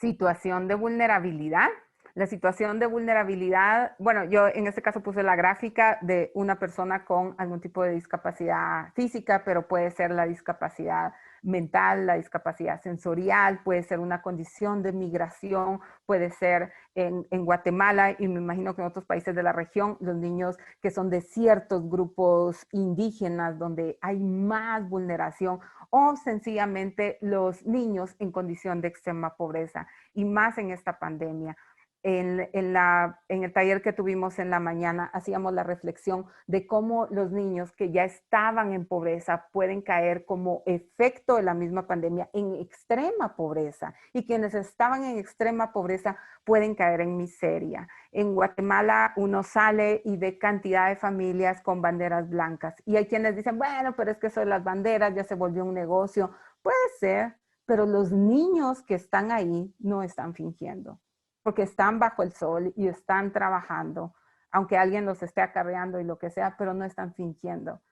Situación de vulnerabilidad. La situación de vulnerabilidad, bueno, yo en este caso puse la gráfica de una persona con algún tipo de discapacidad física, pero puede ser la discapacidad mental, la discapacidad sensorial, puede ser una condición de migración, puede ser en Guatemala y me imagino que en otros países de la región, los niños que son de ciertos grupos indígenas donde hay más vulneración o sencillamente los niños en condición de extrema pobreza y más en esta pandemia. En el taller que tuvimos en la mañana hacíamos la reflexión de cómo los niños que ya estaban en pobreza pueden caer como efecto de la misma pandemia en extrema pobreza y quienes estaban en extrema pobreza pueden caer en miseria. En Guatemala uno sale y ve cantidad de familias con banderas blancas y hay quienes dicen, bueno, pero es que eso de las banderas ya se volvió un negocio. Puede ser, pero los niños que están ahí no están fingiendo, porque están bajo el sol y están trabajando, aunque alguien los esté acarreando y lo que sea, pero no están fingiendo.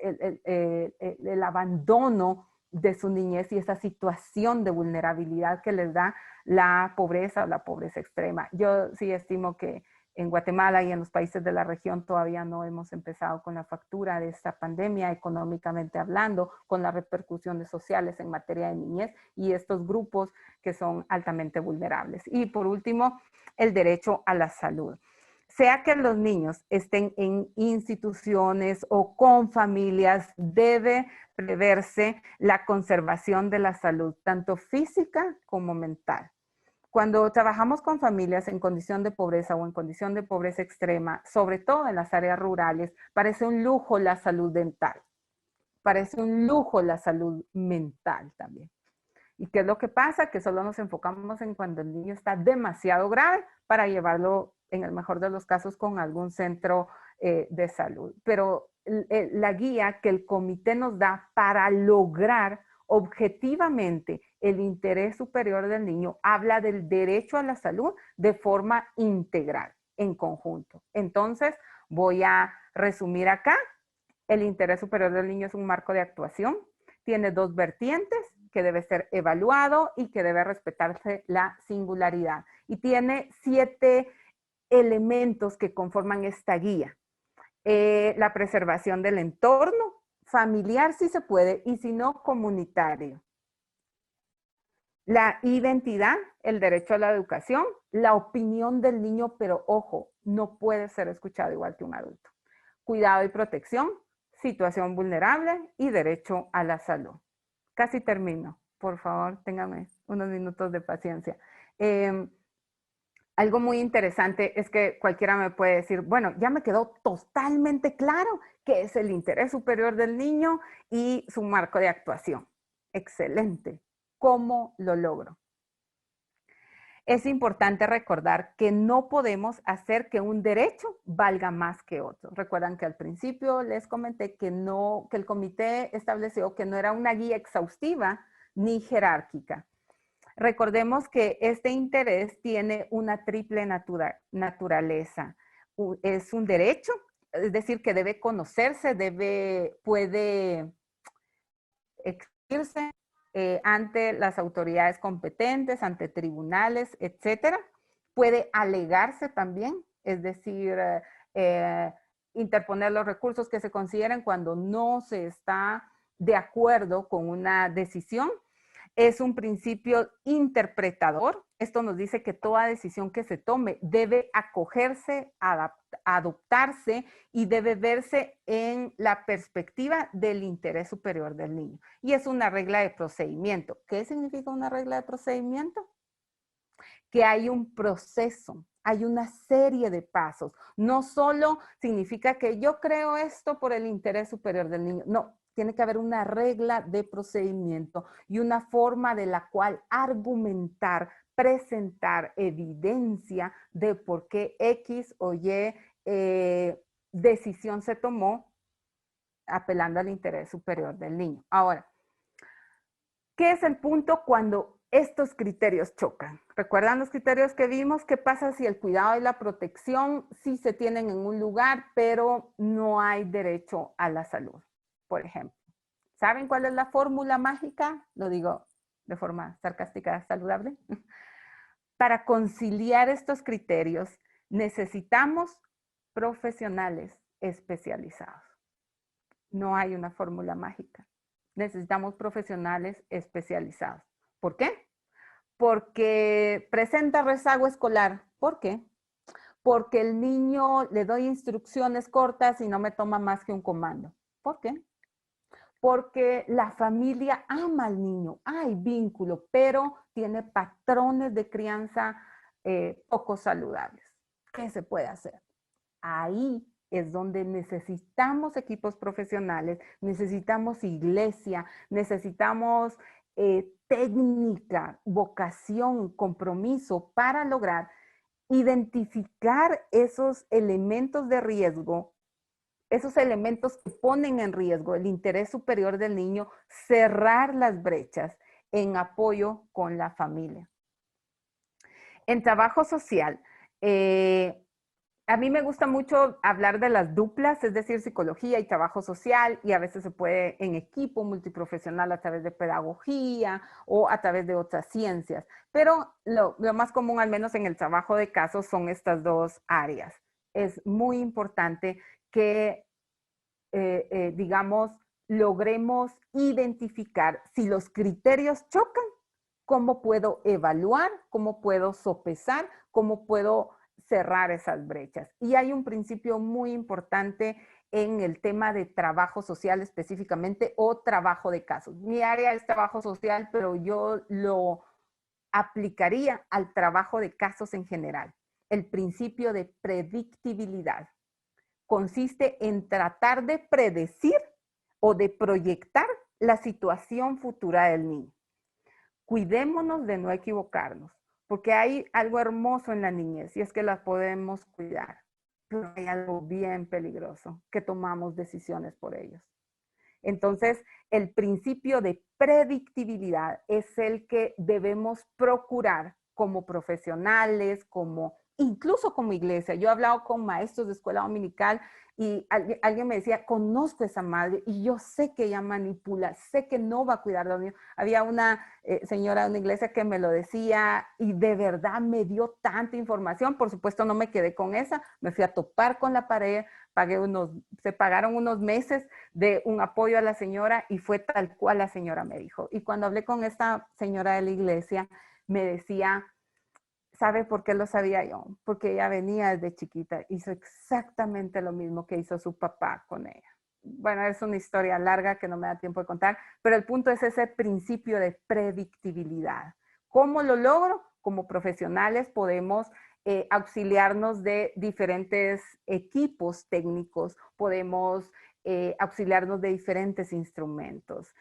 El abandono de su niñez y esa situación de vulnerabilidad que les da la pobreza o la pobreza extrema. Yo sí estimo que en Guatemala y en los países de la región todavía no hemos empezado con la factura de esta pandemia, económicamente hablando, con las repercusiones sociales en materia de niñez y estos grupos que son altamente vulnerables. Y por último, el derecho a la salud. Sea que los niños estén en instituciones o con familias, debe preverse la conservación de la salud, tanto física como mental. Cuando trabajamos con familias en condición de pobreza o en condición de pobreza extrema, sobre todo en las áreas rurales, parece un lujo la salud dental, parece un lujo la salud mental también. ¿Y qué es lo que pasa? Que solo nos enfocamos en cuando el niño está demasiado grave para llevarlo, en el mejor de los casos, con algún centro de salud. Pero la guía que el comité nos da para lograr objetivamente el interés superior del niño habla del derecho a la salud de forma integral, en conjunto. Entonces, voy a resumir acá. El interés superior del niño es un marco de actuación. Tiene 2 vertientes, que debe ser evaluado y que debe respetarse la singularidad. Y tiene 7 elementos que conforman esta guía. La preservación del entorno, familiar si se puede, y si no, comunitario. La identidad, el derecho a la educación, la opinión del niño, pero ojo, no puede ser escuchado igual que un adulto. Cuidado y protección, situación vulnerable y derecho a la salud. Casi termino. Por favor, ténganme unos minutos de paciencia. Algo muy interesante es que cualquiera me puede decir, bueno, ya me quedó totalmente claro qué es el interés superior del niño y su marco de actuación. Excelente. ¿Cómo lo logro? Es importante recordar que no podemos hacer que un derecho valga más que otro. Recuerdan que al principio les comenté que el comité estableció que no era una guía exhaustiva ni jerárquica. Recordemos que este interés tiene una triple naturaleza. Es un derecho, es decir, que debe conocerse, puede exigirse, ante las autoridades competentes, ante tribunales, etcétera. Puede alegarse también, es decir, interponer los recursos que se consideren cuando no se está de acuerdo con una decisión. Es un principio interpretador. Esto nos dice que toda decisión que se tome debe acogerse, adoptarse y debe verse en la perspectiva del interés superior del niño. Y es una regla de procedimiento. ¿Qué significa una regla de procedimiento? Que hay un proceso, hay una serie de pasos. No solo significa que yo creo esto por el interés superior del niño. No, tiene que haber una regla de procedimiento y una forma de la cual argumentar, presentar evidencia de por qué X o Y decisión se tomó apelando al interés superior del niño. Ahora, ¿qué es el punto cuando estos criterios chocan? ¿Recuerdan los criterios que vimos? ¿Qué pasa si el cuidado y la protección sí se tienen en un lugar, pero no hay derecho a la salud? Por ejemplo, ¿saben cuál es la fórmula mágica? Lo digo de forma sarcástica, saludable. Para conciliar estos criterios, necesitamos profesionales especializados. No hay una fórmula mágica. Necesitamos profesionales especializados. ¿Por qué? Porque presenta rezago escolar. ¿Por qué? Porque el niño le doy instrucciones cortas y no me toma más que un comando. ¿Por qué? Porque la familia ama al niño, hay vínculo, pero tiene patrones de crianza poco saludables. ¿Qué se puede hacer? Ahí es donde necesitamos equipos profesionales, necesitamos iglesia, necesitamos técnica, vocación, compromiso para lograr identificar esos elementos de riesgo, esos elementos que ponen en riesgo el interés superior del niño, cerrar las brechas en apoyo con la familia. En trabajo social, a mí me gusta mucho hablar de las duplas, es decir, psicología y trabajo social, y a veces se puede en equipo multiprofesional a través de pedagogía o a través de otras ciencias. Pero lo más común, al menos en el trabajo de casos, son estas dos áreas. Es muy importante que, digamos, logremos identificar si los criterios chocan, cómo puedo evaluar, cómo puedo sopesar, cómo puedo cerrar esas brechas. Y hay un principio muy importante en el tema de trabajo social específicamente o trabajo de casos. Mi área es trabajo social, pero yo lo aplicaría al trabajo de casos en general. El principio de predictibilidad consiste en tratar de predecir o de proyectar la situación futura del niño. Cuidémonos de no equivocarnos, porque hay algo hermoso en la niñez y es que la podemos cuidar, pero hay algo bien peligroso, que tomamos decisiones por ellos. Entonces, el principio de predictibilidad es el que debemos procurar como profesionales, incluso como iglesia. Yo he hablado con maestros de escuela dominical y alguien me decía, conozco a esa madre y yo sé que ella manipula, sé que no va a cuidar a los niños. Había una señora de una iglesia que me lo decía y de verdad me dio tanta información. Por supuesto, no me quedé con esa, me fui a topar con la pared, se pagaron unos meses de un apoyo a la señora y fue tal cual la señora me dijo. Y cuando hablé con esta señora de la iglesia, me decía, ¿sabe por qué lo sabía yo? Porque ella venía desde chiquita, hizo exactamente lo mismo que hizo su papá con ella. Bueno, es una historia larga que no me da tiempo de contar, pero el punto es ese principio de predictibilidad. ¿Cómo lo logro? Como profesionales podemos auxiliarnos de diferentes equipos técnicos, podemos auxiliarnos de diferentes instrumentos.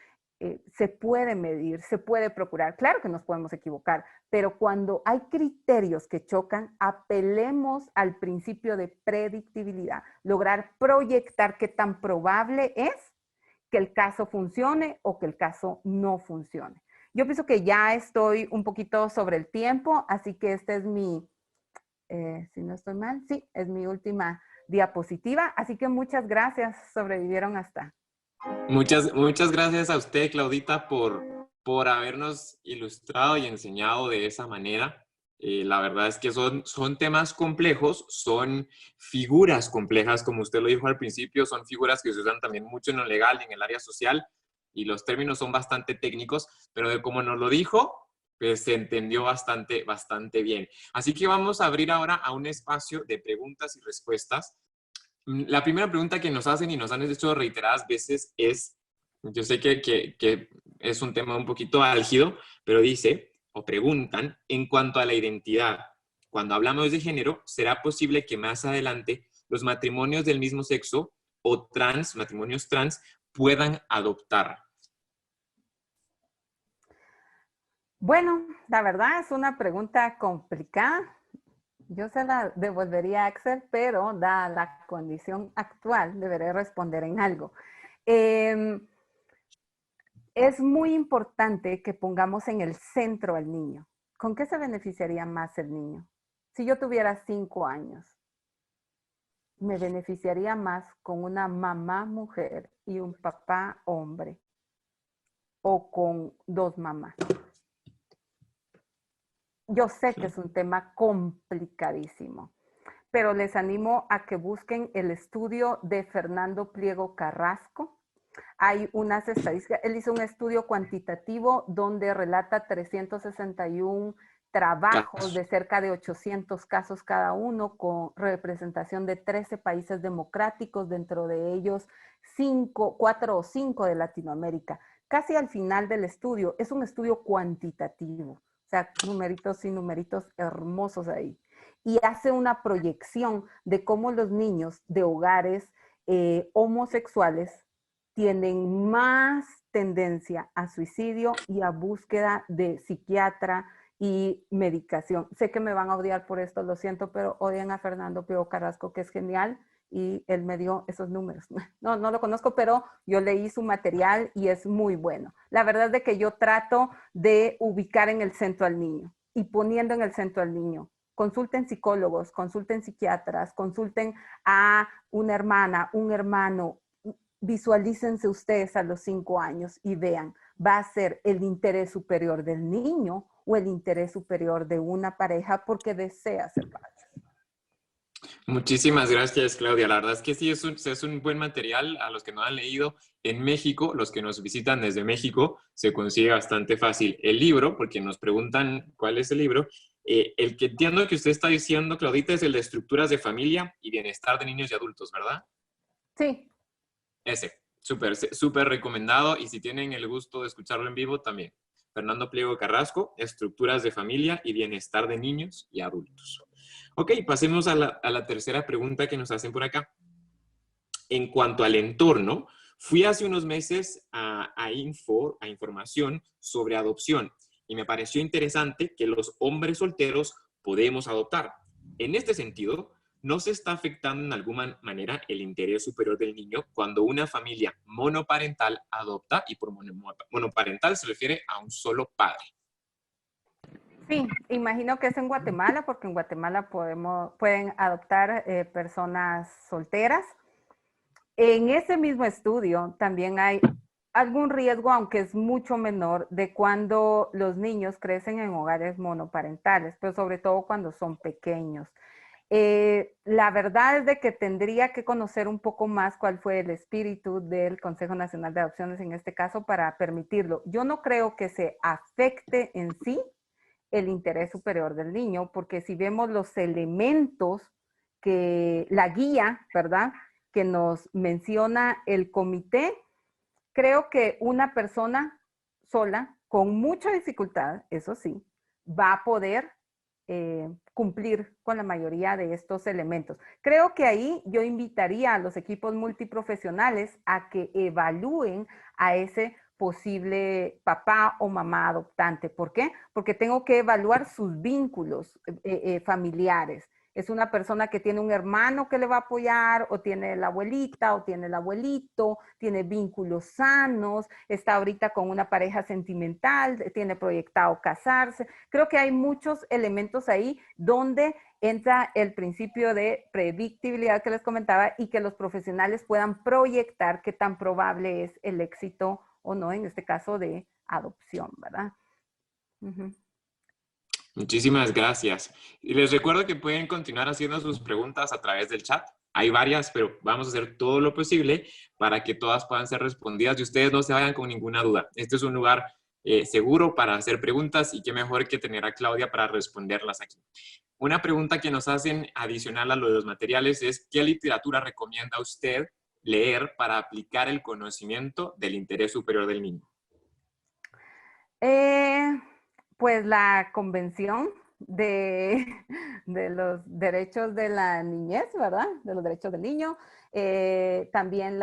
Se puede medir, se puede procurar. Claro que nos podemos equivocar, pero cuando hay criterios que chocan, apelemos al principio de predictibilidad. Lograr proyectar qué tan probable es que el caso funcione o que el caso no funcione. Yo pienso que ya estoy un poquito sobre el tiempo, así que esta es mi, si no estoy mal, sí, es mi última diapositiva. Así que muchas gracias, sobrevivieron hasta. Muchas gracias a usted, Claudita, por por habernos ilustrado y enseñado de esa manera. La verdad es que son temas complejos, son figuras complejas, como usted lo dijo al principio, son figuras que se usan también mucho en lo legal y en el área social, y los términos son bastante técnicos, pero de como nos lo dijo, pues se entendió bastante bien. Así que vamos a abrir ahora a un espacio de preguntas y respuestas. La primera pregunta que nos hacen y nos han hecho reiteradas veces es, yo sé que es un tema un poquito álgido, pero dice, o preguntan, en cuanto a la identidad, cuando hablamos de género, ¿será posible que más adelante los matrimonios del mismo sexo o matrimonios trans, puedan adoptar? Bueno, la verdad es una pregunta complicada. Yo se la devolvería a Axel, pero dada la condición actual, deberé responder en algo. Es muy importante que pongamos en el centro al niño. ¿Con qué se beneficiaría más el niño? Si yo tuviera 5 años, me beneficiaría más con una mamá mujer y un papá hombre, o con 2 mamás. Yo sé que es un tema complicadísimo, pero les animo a que busquen el estudio de Fernando Pliego Carrasco. Hay unas estadísticas, él hizo un estudio cuantitativo donde relata 361 trabajos de cerca de 800 casos cada uno, con representación de 13 países democráticos, dentro de ellos 4 o 5 de Latinoamérica. Casi al final del estudio, es un estudio cuantitativo, o sea, numeritos y numeritos hermosos ahí. Y hace una proyección de cómo los niños de hogares homosexuales tienen más tendencia a suicidio y a búsqueda de psiquiatra y medicación. Sé que me van a odiar por esto, lo siento, pero odian a Fernando Pliego Carrasco, que es genial, y él me dio esos números. No lo conozco, pero yo leí su material y es muy bueno. La verdad es de que yo trato de ubicar en el centro al niño y poniendo en el centro al niño. Consulten psicólogos, consulten psiquiatras, consulten a una hermana, un hermano. Visualícense ustedes a los 5 años y vean, ¿va a ser el interés superior del niño o el interés superior de una pareja porque desea ser padre? Muchísimas gracias, Claudia. La verdad es que sí, es un buen material. A los que no han leído, en México, los que nos visitan desde México, se consigue bastante fácil el libro, porque nos preguntan cuál es el libro. El que entiendo que usted está diciendo, Claudita, es el de Estructuras de Familia y Bienestar de Niños y Adultos, ¿verdad? Sí. Ese, súper recomendado, y si tienen el gusto de escucharlo en vivo, también. Fernando Pliego Carrasco, Estructuras de Familia y Bienestar de Niños y Adultos. Ok, pasemos a la tercera pregunta que nos hacen por acá. En cuanto al entorno, fui hace unos meses a información sobre adopción, y me pareció interesante que los hombres solteros podemos adoptar. En este sentido, ¿no se está afectando en alguna manera el interés superior del niño cuando una familia monoparental adopta? Y por monoparental se refiere a un solo padre. Sí, imagino que es en Guatemala, porque en Guatemala pueden adoptar personas solteras. En ese mismo estudio también hay algún riesgo, aunque es mucho menor, de cuando los niños crecen en hogares monoparentales, pero sobre todo cuando son pequeños. La verdad es de que tendría que conocer un poco más cuál fue el espíritu del Consejo Nacional de Adopciones en este caso para permitirlo. Yo no creo que se afecte en sí el interés superior del niño, porque si vemos los elementos que la guía, ¿verdad?, que nos menciona el comité, creo que una persona sola, con mucha dificultad, eso sí, va a poder cumplir con la mayoría de estos elementos. Creo que ahí yo invitaría a los equipos multiprofesionales a que evalúen a ese posible papá o mamá adoptante. ¿Por qué? Porque tengo que evaluar sus vínculos familiares. Es una persona que tiene un hermano que le va a apoyar, o tiene la abuelita, o tiene el abuelito, tiene vínculos sanos, está ahorita con una pareja sentimental, tiene proyectado casarse. Creo que hay muchos elementos ahí donde entra el principio de predictibilidad que les comentaba, y que los profesionales puedan proyectar qué tan probable es el éxito o no, en este caso, de adopción, ¿verdad? Uh-huh. Muchísimas gracias. Y les recuerdo que pueden continuar haciendo sus preguntas a través del chat. Hay varias, pero vamos a hacer todo lo posible para que todas puedan ser respondidas y ustedes no se vayan con ninguna duda. Este es un lugar seguro para hacer preguntas y qué mejor que tener a Claudia para responderlas aquí. Una pregunta que nos hacen adicional a lo de los materiales es ¿qué literatura recomienda usted leer para aplicar el conocimiento del interés superior del niño? Pues la Convención de los Derechos de la Niñez, ¿verdad? De los Derechos del Niño. También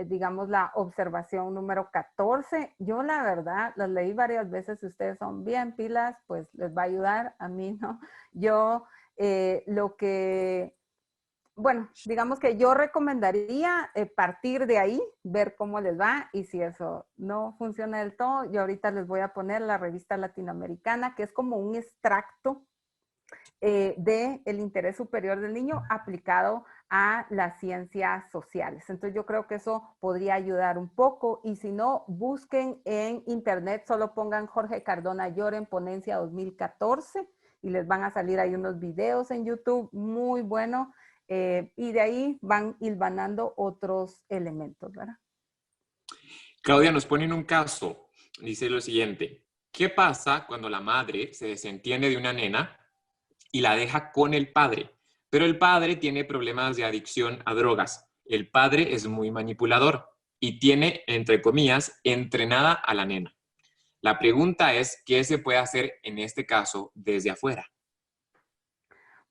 digamos, la observación número 14. Yo la verdad, las leí varias veces. Si ustedes son bien pilas, pues les va a ayudar. A mí no. Yo bueno, digamos que yo recomendaría partir de ahí, ver cómo les va y si eso no funciona del todo, yo ahorita les voy a poner la revista latinoamericana, que es como un extracto del interés superior del niño aplicado a las ciencias sociales. Entonces yo creo que eso podría ayudar un poco y si no, busquen en internet, solo pongan Jorge Cardona Lloren Ponencia 2014 y les van a salir ahí unos videos en YouTube muy buenos. Y de ahí van hilvanando otros elementos, ¿verdad? Claudia nos pone en un caso, dice lo siguiente, ¿qué pasa cuando la madre se desentiende de una nena y la deja con el padre? Pero el padre tiene problemas de adicción a drogas. El padre es muy manipulador y tiene, entre comillas, entrenada a la nena. La pregunta es, ¿qué se puede hacer en este caso desde afuera?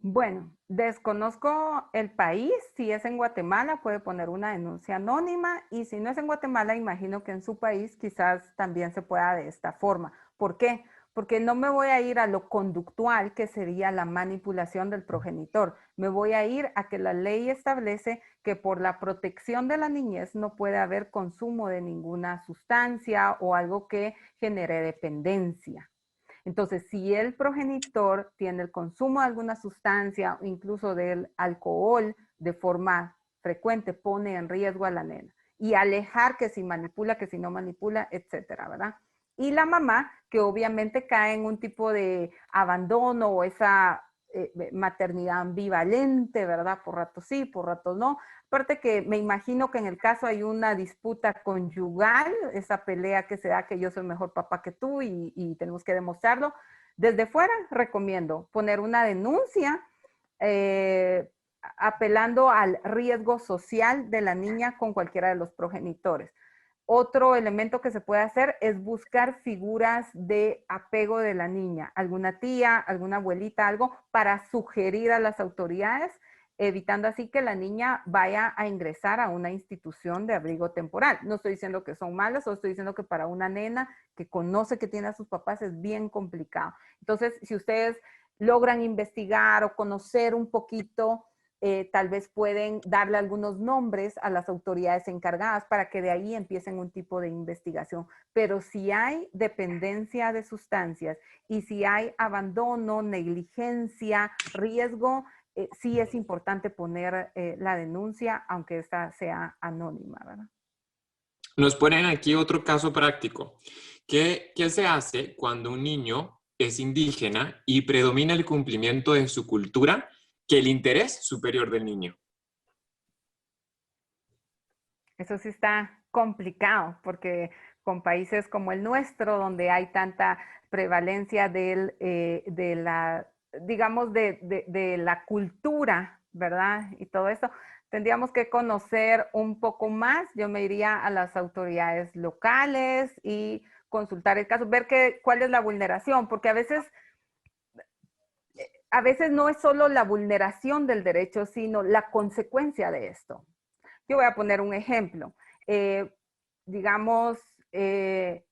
Bueno, desconozco el país. Si es en Guatemala, puede poner una denuncia anónima. Y si no es en Guatemala, imagino que en su país quizás también se pueda de esta forma. ¿Por qué? Porque no me voy a ir a lo conductual, que sería la manipulación del progenitor. Me voy a ir a que la ley establece que por la protección de la niñez no puede haber consumo de ninguna sustancia o algo que genere dependencia. Entonces, si el progenitor tiene el consumo de alguna sustancia o incluso del alcohol de forma frecuente, pone en riesgo a la nena. Y alejar que si manipula, que si no manipula, etcétera, ¿verdad? Y la mamá, que obviamente cae en un tipo de abandono o esa maternidad ambivalente, ¿verdad? Por ratos sí, por ratos no. Aparte que me imagino que en el caso hay una disputa conyugal, esa pelea que se da que yo soy mejor papá que tú y tenemos que demostrarlo. Desde fuera recomiendo poner una denuncia apelando al riesgo social de la niña con cualquiera de los progenitores. Otro elemento que se puede hacer es buscar figuras de apego de la niña, alguna tía, alguna abuelita, algo para sugerir a las autoridades, evitando así que la niña vaya a ingresar a una institución de abrigo temporal. No estoy diciendo que son malas, solo estoy diciendo que para una nena que conoce que tiene a sus papás es bien complicado. Entonces, si ustedes logran investigar o conocer un poquito, tal vez pueden darle algunos nombres a las autoridades encargadas para que de ahí empiecen un tipo de investigación. Pero si hay dependencia de sustancias y si hay abandono, negligencia, riesgo, sí es importante poner la denuncia, aunque esta sea anónima, ¿verdad? Nos ponen aquí otro caso práctico. ¿Qué se hace cuando un niño es indígena y predomina el cumplimiento de su cultura que el interés superior del niño? Eso sí está complicado, porque con países como el nuestro, donde hay tanta prevalencia de la, digamos, de la cultura, ¿verdad? Y todo eso, tendríamos que conocer un poco más. Yo me iría a las autoridades locales y consultar el caso, ver cuál es la vulneración, porque a veces no es solo la vulneración del derecho, sino la consecuencia de esto. Yo voy a poner un ejemplo. Digamos, en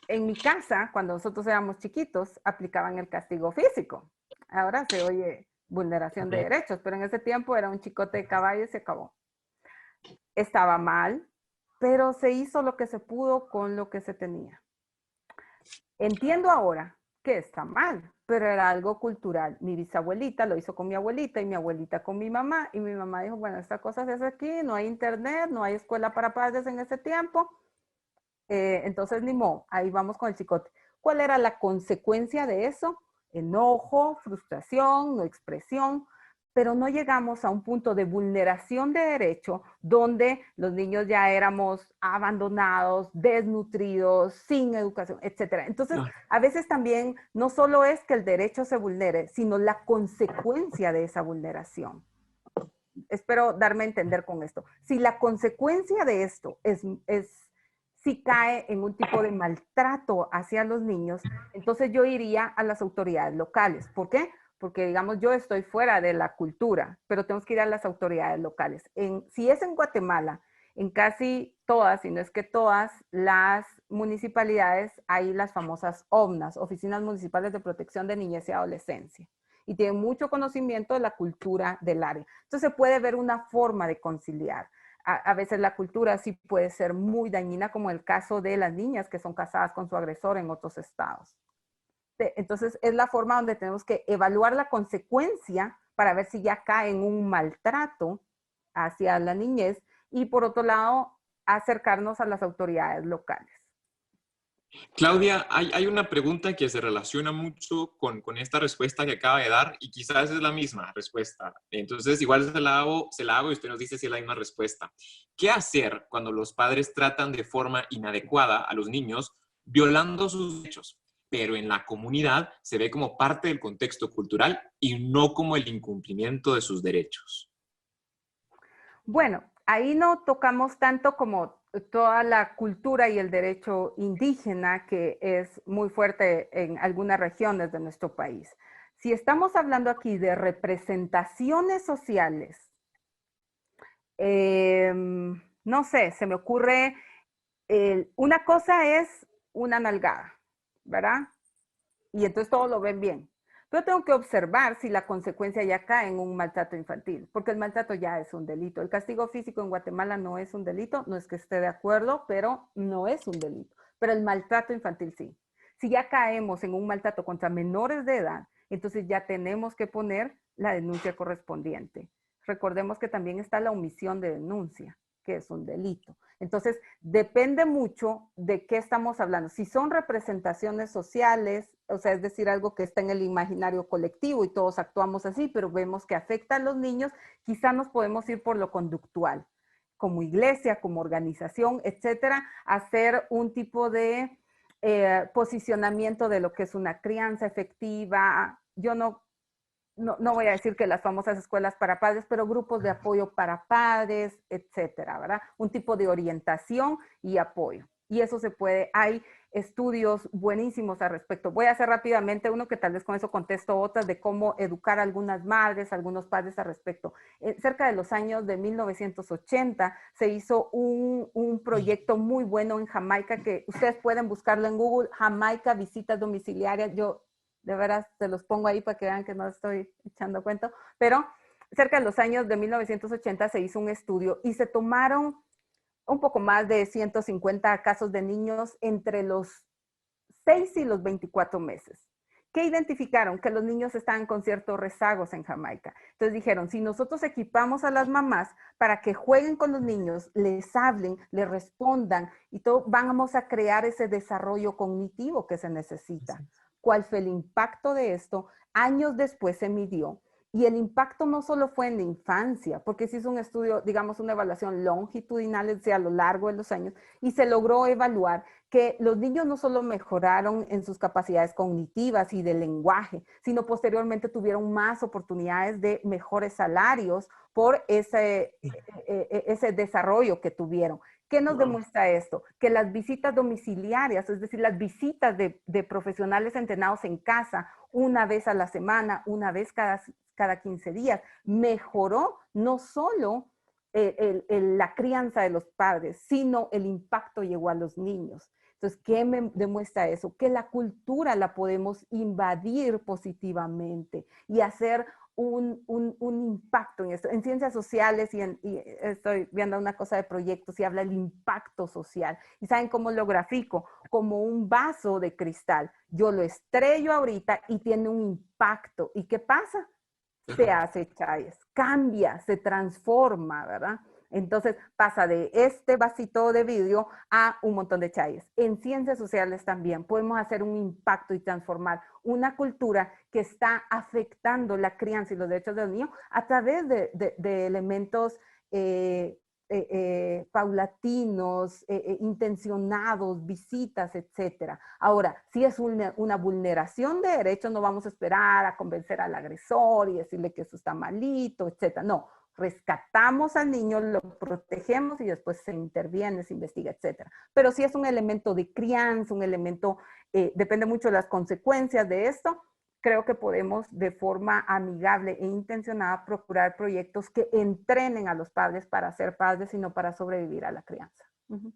mi casa, cuando nosotros éramos chiquitos, aplicaban el castigo físico. Ahora se oye vulneración de derechos, pero en ese tiempo era un chicote de caballo y se acabó. Estaba mal, pero se hizo lo que se pudo con lo que se tenía. Entiendo ahora que está mal, pero era algo cultural. Mi bisabuelita lo hizo con mi abuelita y mi abuelita con mi mamá. Y mi mamá dijo, bueno, esta cosa se hace aquí, no hay internet, no hay escuela para padres en ese tiempo. Entonces, ni modo, ahí vamos con el chicote. ¿Cuál era la consecuencia de eso? Enojo, frustración, no expresión, pero no llegamos a un punto de vulneración de derecho donde los niños ya éramos abandonados, desnutridos, sin educación, etc. Entonces, a veces también no solo es que el derecho se vulnere, sino la consecuencia de esa vulneración. Espero darme a entender con esto. Si la consecuencia de esto si cae en un tipo de maltrato hacia los niños, entonces yo iría a las autoridades locales. ¿Por qué? Porque, digamos, yo estoy fuera de la cultura, pero tenemos que ir a las autoridades locales. Si es en Guatemala, en casi todas, si no es que todas las municipalidades, hay las famosas OMNAS, Oficinas Municipales de Protección de Niñez y Adolescencia, y tienen mucho conocimiento de la cultura del área. Entonces se puede ver una forma de conciliar. A veces la cultura sí puede ser muy dañina, como el caso de las niñas que son casadas con su agresor en otros estados. Entonces es la forma donde tenemos que evaluar la consecuencia para ver si ya cae en un maltrato hacia la niñez y por otro lado acercarnos a las autoridades locales. Claudia, hay una pregunta que se relaciona mucho con esta respuesta que acaba de dar y quizás es la misma respuesta. Entonces, igual se la hago y usted nos dice si es la misma respuesta. ¿Qué hacer cuando los padres tratan de forma inadecuada a los niños violando sus derechos, pero en la comunidad se ve como parte del contexto cultural y no como el incumplimiento de sus derechos? Bueno, ahí no tocamos tanto como toda la cultura y el derecho indígena que es muy fuerte en algunas regiones de nuestro país. Si estamos hablando aquí de representaciones sociales, no sé, se me ocurre, una cosa es una nalgada, ¿verdad? Y entonces todos lo ven bien. Pero tengo que observar si la consecuencia ya cae en un maltrato infantil, porque el maltrato ya es un delito. El castigo físico en Guatemala no es un delito, no es que esté de acuerdo, pero no es un delito. Pero el maltrato infantil sí. Si ya caemos en un maltrato contra menores de edad, entonces ya tenemos que poner la denuncia correspondiente. Recordemos que también está la omisión de denuncia, que es un delito. Entonces, depende mucho de qué estamos hablando. Si son representaciones sociales, o sea, es decir, algo que está en el imaginario colectivo y todos actuamos así, pero vemos que afecta a los niños, quizá nos podemos ir por lo conductual, como iglesia, como organización, etcétera, hacer un tipo de posicionamiento de lo que es una crianza efectiva. Yo no voy a decir que las famosas escuelas para padres, pero grupos de apoyo para padres, etcétera, ¿verdad? Un tipo de orientación y apoyo. Y eso se puede, hay estudios buenísimos al respecto. Voy a hacer rápidamente uno que tal vez con eso contesto otras de cómo educar a algunas madres, a algunos padres al respecto. Cerca de los años de 1980 se hizo un proyecto muy bueno en Jamaica que ustedes pueden buscarlo en Google, Jamaica Visitas Domiciliarias. Yo de veras se los pongo ahí para que vean que no estoy echando cuento, pero cerca de los años de 1980 se hizo un estudio y se tomaron un poco más de 150 casos de niños entre los 6 y los 24 meses. ¿Qué identificaron? Que los niños estaban con ciertos rezagos en Jamaica. Entonces dijeron, si nosotros equipamos a las mamás para que jueguen con los niños, les hablen, les respondan y todo, vamos a crear ese desarrollo cognitivo que se necesita. ¿Cuál fue el impacto de esto? Años después se midió. Y el impacto no solo fue en la infancia, porque se hizo un estudio, digamos, una evaluación longitudinal, es decir, a lo largo de los años, y se logró evaluar que los niños no solo mejoraron en sus capacidades cognitivas y de lenguaje, sino posteriormente tuvieron más oportunidades de mejores salarios por ese desarrollo que tuvieron. ¿Qué nos demuestra esto? Que las visitas domiciliarias, es decir, las visitas de profesionales entrenados en casa, una vez a la semana, una vez cada 15 días, mejoró no solo la crianza de los padres, sino el impacto llegó a los niños. Entonces, ¿qué me demuestra eso? Que la cultura la podemos invadir positivamente y hacer un impacto en esto. En ciencias sociales y estoy viendo una cosa de proyectos y habla del impacto social. ¿Y saben cómo lo grafico? Como un vaso de cristal. Yo lo estrello ahorita y tiene un impacto. ¿Y qué pasa? Se hace chayas, cambia, se transforma, ¿verdad? Entonces pasa de este vasito de vidrio a un montón de chayes. En ciencias sociales también podemos hacer un impacto y transformar una cultura que está afectando la crianza y los derechos del niño a través de elementos paulatinos, intencionados, visitas, etcétera. Ahora, si es una vulneración de derechos, no vamos a esperar a convencer al agresor y decirle que eso está malito, etcétera. No, rescatamos al niño, lo protegemos y después se interviene, se investiga, etcétera. Pero si es un elemento de crianza, un elemento, depende mucho de las consecuencias de esto, creo que podemos de forma amigable e intencionada procurar proyectos que entrenen a los padres para ser padres y no para sobrevivir a la crianza. Uh-huh.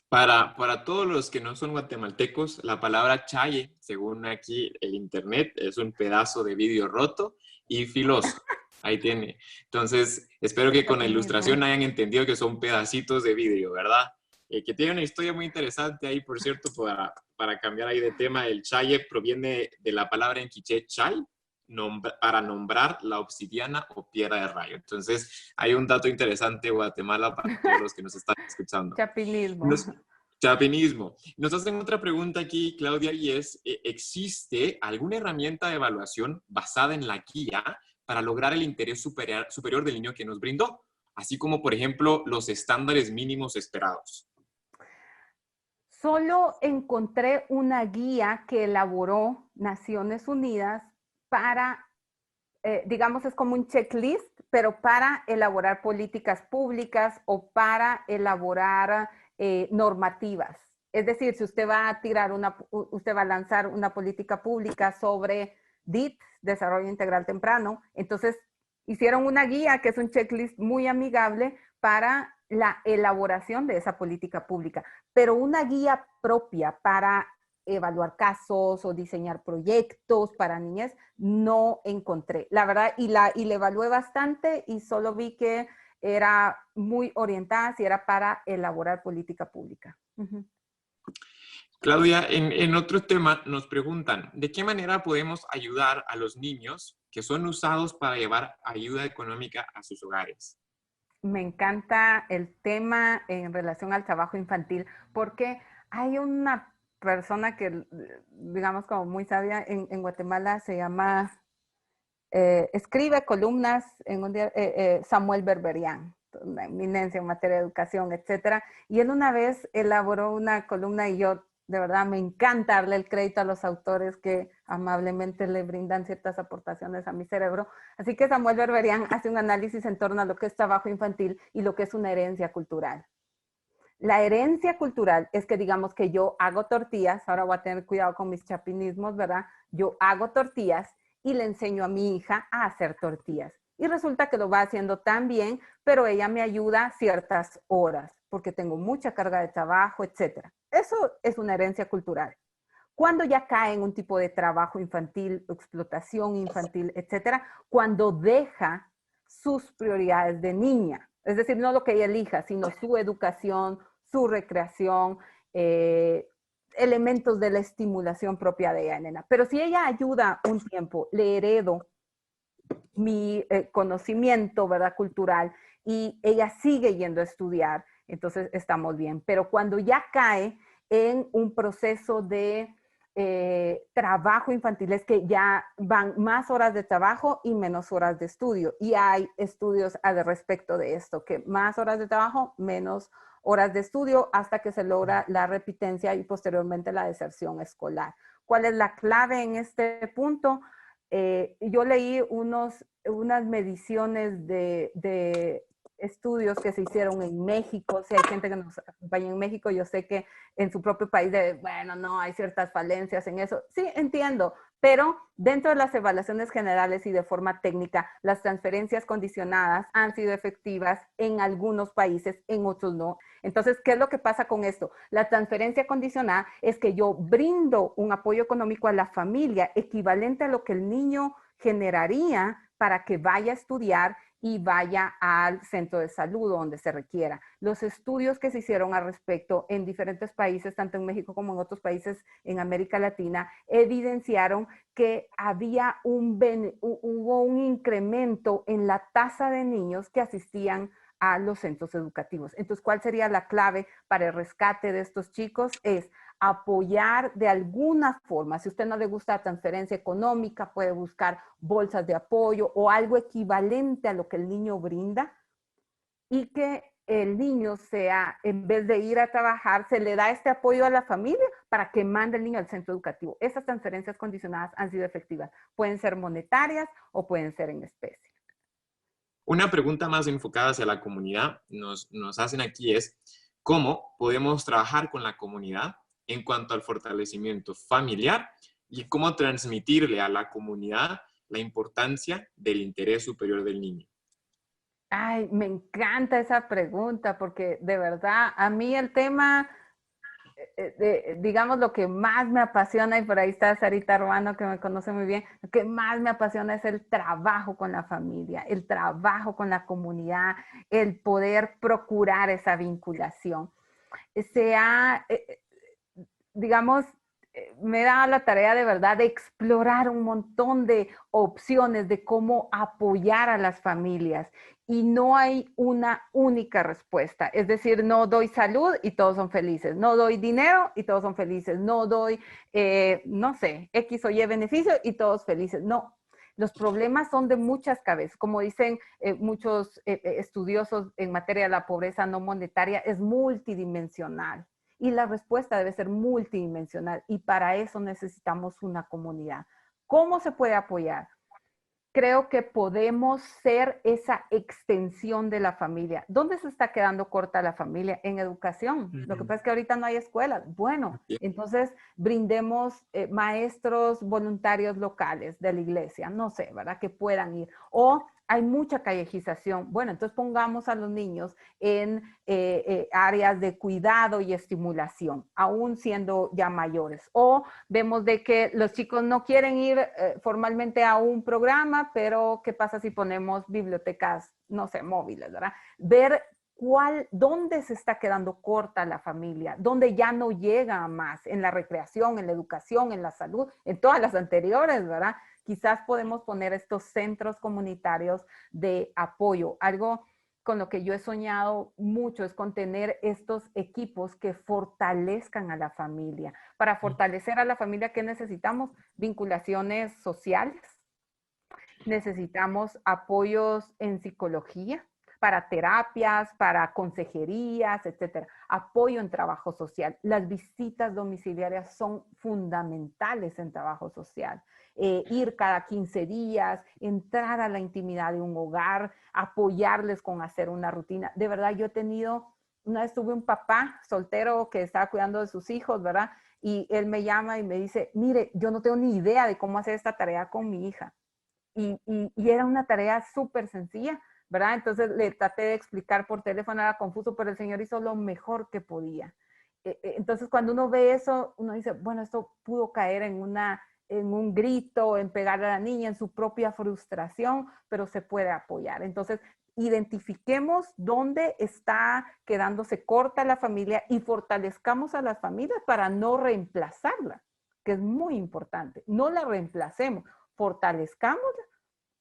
Para todos los que no son guatemaltecos, la palabra chaye, según aquí el internet, es un pedazo de vidrio roto y filoso. Ahí tiene. Entonces, espero que con la ilustración hayan entendido que son pedacitos de vidrio, ¿verdad? Que tiene una historia muy interesante ahí, por cierto, para cambiar ahí de tema. El chaye proviene de la palabra en quiché chay, para nombrar la obsidiana o piedra de rayo. Entonces, hay un dato interesante de Guatemala para todos los que nos están escuchando. Chapinismo. Chapinismo. Nos hacen otra pregunta aquí, Claudia, y es, ¿existe alguna herramienta de evaluación basada en la guía para lograr el interés superior del niño que nos brindó? Así como, por ejemplo, los estándares mínimos esperados. Solo encontré una guía que elaboró Naciones Unidas para, digamos, es como un checklist, pero para elaborar políticas públicas o para elaborar normativas. Es decir, si usted va a lanzar una política pública sobre DIT, Desarrollo Integral Temprano, entonces hicieron una guía que es un checklist muy amigable para la elaboración de esa política pública, pero una guía propia para evaluar casos o diseñar proyectos para niñez no encontré. La verdad, y la evalué bastante y solo vi que era muy orientada si era para elaborar política pública. Uh-huh. Claudia, en otro tema nos preguntan, ¿de qué manera podemos ayudar a los niños que son usados para llevar ayuda económica a sus hogares? Me encanta el tema en relación al trabajo infantil porque hay una persona que, digamos, como muy sabia en Guatemala, se llama, escribe columnas en un día, Samuel Berberian, una eminencia en materia de educación, etcétera. Y él una vez elaboró una columna y yo, de verdad, me encanta darle el crédito a los autores que amablemente le brindan ciertas aportaciones a mi cerebro. Así que Samuel Berberian hace un análisis en torno a lo que es trabajo infantil y lo que es una herencia cultural. La herencia cultural es que digamos que yo hago tortillas, ahora voy a tener cuidado con mis chapinismos, ¿verdad? Yo hago tortillas y le enseño a mi hija a hacer tortillas. Y resulta que lo va haciendo tan bien, pero ella me ayuda ciertas horas porque tengo mucha carga de trabajo, etcétera. Eso es una herencia cultural. Cuando ya cae en un tipo de trabajo infantil, explotación infantil, etcétera, cuando deja sus prioridades de niña, es decir, no lo que ella elija, sino su educación, su recreación, elementos de la estimulación propia de ella, nena. Pero si ella ayuda un tiempo, le heredo mi conocimiento, ¿verdad? Cultural, y ella sigue yendo a estudiar, entonces estamos bien. Pero cuando ya cae en un proceso de trabajo infantil, es que ya van más horas de trabajo y menos horas de estudio. Y hay estudios al respecto de esto, que más horas de trabajo, menos horas de estudio, hasta que se logra la repitencia y posteriormente la deserción escolar. ¿Cuál es la clave en este punto? Yo leí unas mediciones de estudios que se hicieron en México. Si hay gente que nos acompaña en México, yo sé que en su propio país, bueno, no, hay ciertas falencias en eso. Sí, entiendo, pero dentro de las evaluaciones generales y de forma técnica, las transferencias condicionadas han sido efectivas en algunos países, en otros no. Entonces, ¿qué es lo que pasa con esto? La transferencia condicionada es que yo brindo un apoyo económico a la familia equivalente a lo que el niño generaría para que vaya a estudiar y vaya al centro de salud donde se requiera. Los estudios que se hicieron al respecto en diferentes países, tanto en México como en otros países en América Latina, evidenciaron que hubo un incremento en la tasa de niños que asistían a los centros educativos. Entonces, ¿cuál sería la clave para el rescate de estos chicos? Es apoyar de alguna forma. Si a usted no le gusta la transferencia económica, puede buscar bolsas de apoyo o algo equivalente a lo que el niño brinda, y que el niño sea, en vez de ir a trabajar, se le da este apoyo a la familia para que mande el niño al centro educativo. Esas transferencias condicionadas han sido efectivas. Pueden ser monetarias o pueden ser en especie. Una pregunta más enfocada hacia la comunidad nos hacen aquí es, ¿cómo podemos trabajar con la comunidad en cuanto al fortalecimiento familiar y cómo transmitirle a la comunidad la importancia del interés superior del niño? Ay, me encanta esa pregunta porque de verdad a mí el tema, digamos, lo que más me apasiona, y por ahí está Sarita Ruano que me conoce muy bien, lo que más me apasiona es el trabajo con la familia, el trabajo con la comunidad, el poder procurar esa vinculación. Digamos, me he dado la tarea de verdad de explorar un montón de opciones de cómo apoyar a las familias y no hay una única respuesta. Es decir, no doy salud y todos son felices, no doy dinero y todos son felices, no doy, no sé, X o Y beneficio y todos felices. No, los problemas son de muchas cabezas. Como dicen muchos estudiosos en materia de la pobreza no monetaria, es multidimensional. Y la respuesta debe ser multidimensional y para eso necesitamos una comunidad. ¿Cómo se puede apoyar? Creo que podemos ser esa extensión de la familia. ¿Dónde se está quedando corta la familia? En educación. Lo que pasa es que ahorita no hay escuelas. Bueno, entonces brindemos maestros voluntarios locales de la iglesia, no sé, ¿verdad? Que puedan ir. O hay mucha callejización. Bueno, entonces pongamos a los niños en áreas de cuidado y estimulación, aún siendo ya mayores. O vemos de que los chicos no quieren ir formalmente a un programa, pero ¿qué pasa si ponemos bibliotecas, no sé, móviles, ¿verdad? Ver dónde se está quedando corta la familia, dónde ya no llega a más, en la recreación, en la educación, en la salud, en todas las anteriores, ¿verdad? Quizás podemos poner estos centros comunitarios de apoyo. Algo con lo que yo he soñado mucho es con tener estos equipos que fortalezcan a la familia. Para fortalecer a la familia, ¿qué necesitamos? Vinculaciones sociales. Necesitamos apoyos en psicología, para terapias, para consejerías, etcétera. Apoyo en trabajo social. Las visitas domiciliarias son fundamentales en trabajo social. Ir cada 15 días, entrar a la intimidad de un hogar, apoyarles con hacer una rutina. De verdad, yo he tenido, una vez tuve un papá soltero que estaba cuidando de sus hijos, ¿verdad? Y él me llama y me dice, mire, yo no tengo ni idea de cómo hacer esta tarea con mi hija. Y era una tarea súper sencilla, ¿verdad? Entonces le traté de explicar por teléfono, era confuso, pero el Señor hizo lo mejor que podía. Entonces cuando uno ve eso, uno dice, bueno, esto pudo caer en un grito, en pegar a la niña, en su propia frustración, pero se puede apoyar. Entonces, identifiquemos dónde está quedándose corta la familia y fortalezcamos a las familias para no reemplazarla, que es muy importante. No la reemplacemos, fortalezcámosla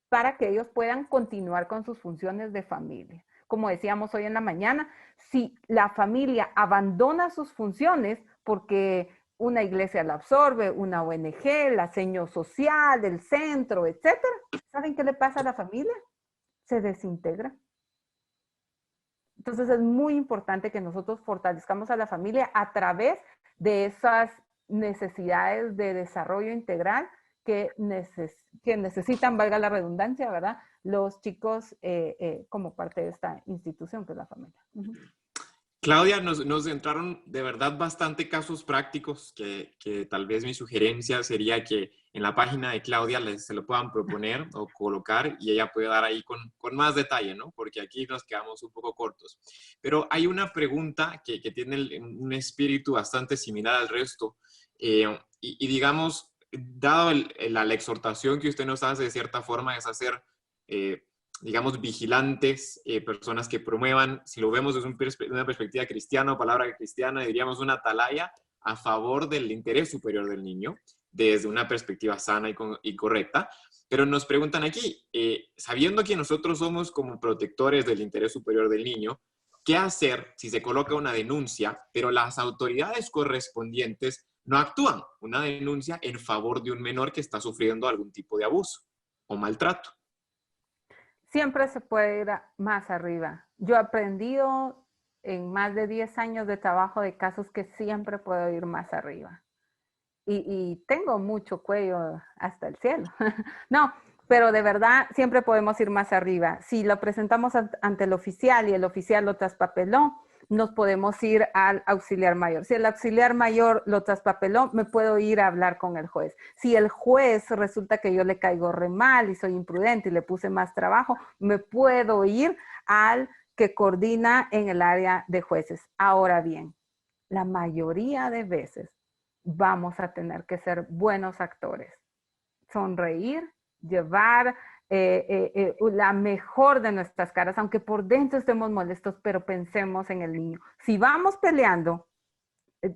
para que ellos puedan continuar con sus funciones de familia. Como decíamos hoy en la mañana, si la familia abandona sus funciones porque una iglesia la absorbe, una ONG, la seño social, el centro, etcétera, ¿saben qué le pasa a la familia? Se desintegra. Entonces es muy importante que nosotros fortalezcamos a la familia a través de esas necesidades de desarrollo integral que necesitan, valga la redundancia, ¿verdad? Los chicos como parte de esta institución que es la familia. Claudia, nos entraron de verdad bastante casos prácticos que tal vez mi sugerencia sería que en la página de Claudia se lo puedan proponer o colocar y ella puede dar ahí con más detalle, ¿no? Porque aquí nos quedamos un poco cortos. Pero hay una pregunta que tiene un espíritu bastante similar al resto y digamos, dado la exhortación que usted nos hace de cierta forma es hacer, digamos, vigilantes, personas que promuevan, si lo vemos desde una perspectiva cristiana, palabra cristiana, diríamos una atalaya a favor del interés superior del niño, desde una perspectiva sana y correcta. Pero nos preguntan aquí, sabiendo que nosotros somos como protectores del interés superior del niño, ¿qué hacer si se coloca una denuncia, pero las autoridades correspondientes no actúan? Una denuncia en favor de un menor que está sufriendo algún tipo de abuso o maltrato. Siempre se puede ir más arriba. Yo he aprendido en más de 10 años de trabajo de casos que siempre puedo ir más arriba. Y tengo mucho cuello hasta el cielo. No, pero de verdad siempre podemos ir más arriba. Si lo presentamos ante el oficial y el oficial lo traspapeló, nos podemos ir al auxiliar mayor. Si el auxiliar mayor lo traspapeló, me puedo ir a hablar con el juez. Si el juez resulta que yo le caigo re mal y soy imprudente y le puse más trabajo, me puedo ir al que coordina en el área de jueces. Ahora bien, la mayoría de veces vamos a tener que ser buenos actores. Sonreír, llevar la mejor de nuestras caras, aunque por dentro estemos molestos, pero pensemos en el niño. Si vamos peleando,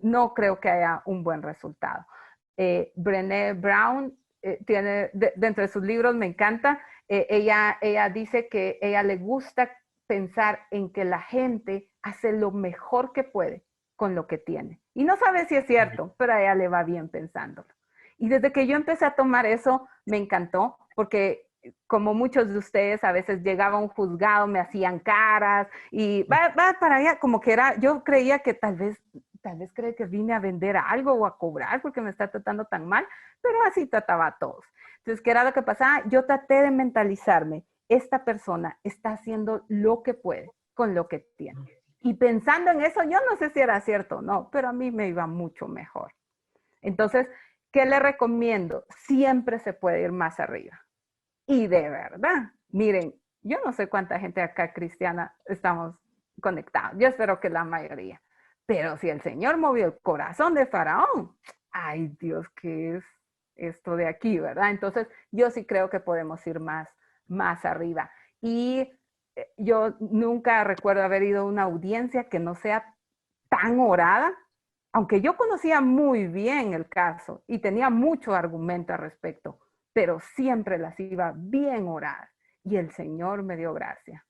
no creo que haya un buen resultado. Brené Brown tiene, dentro de sus libros, me encanta, ella dice que a ella le gusta pensar en que la gente hace lo mejor que puede con lo que tiene. Y no sabe si es cierto, pero a ella le va bien pensándolo. Y desde que yo empecé a tomar eso, me encantó, porque como muchos de ustedes, a veces llegaba a un juzgado, me hacían caras y va para allá, como que era, yo creía que tal vez cree que vine a vender algo o a cobrar porque me está tratando tan mal, pero así trataba a todos. Entonces, ¿qué era lo que pasaba? Yo traté de mentalizarme, esta persona está haciendo lo que puede con lo que tiene. Y pensando en eso, yo no sé si era cierto o no, pero a mí me iba mucho mejor. Entonces, ¿qué le recomiendo? Siempre se puede ir más arriba. Y de verdad, miren, yo no sé cuánta gente acá cristiana estamos conectados. Yo espero que la mayoría. Pero si el Señor movió el corazón de Faraón, ay Dios, ¿qué es esto de aquí, verdad? Entonces, yo sí creo que podemos ir más arriba. Y yo nunca recuerdo haber ido a una audiencia que no sea tan orada, aunque yo conocía muy bien el caso y tenía mucho argumento al respecto, pero siempre las iba bien oradas y el Señor me dio gracia.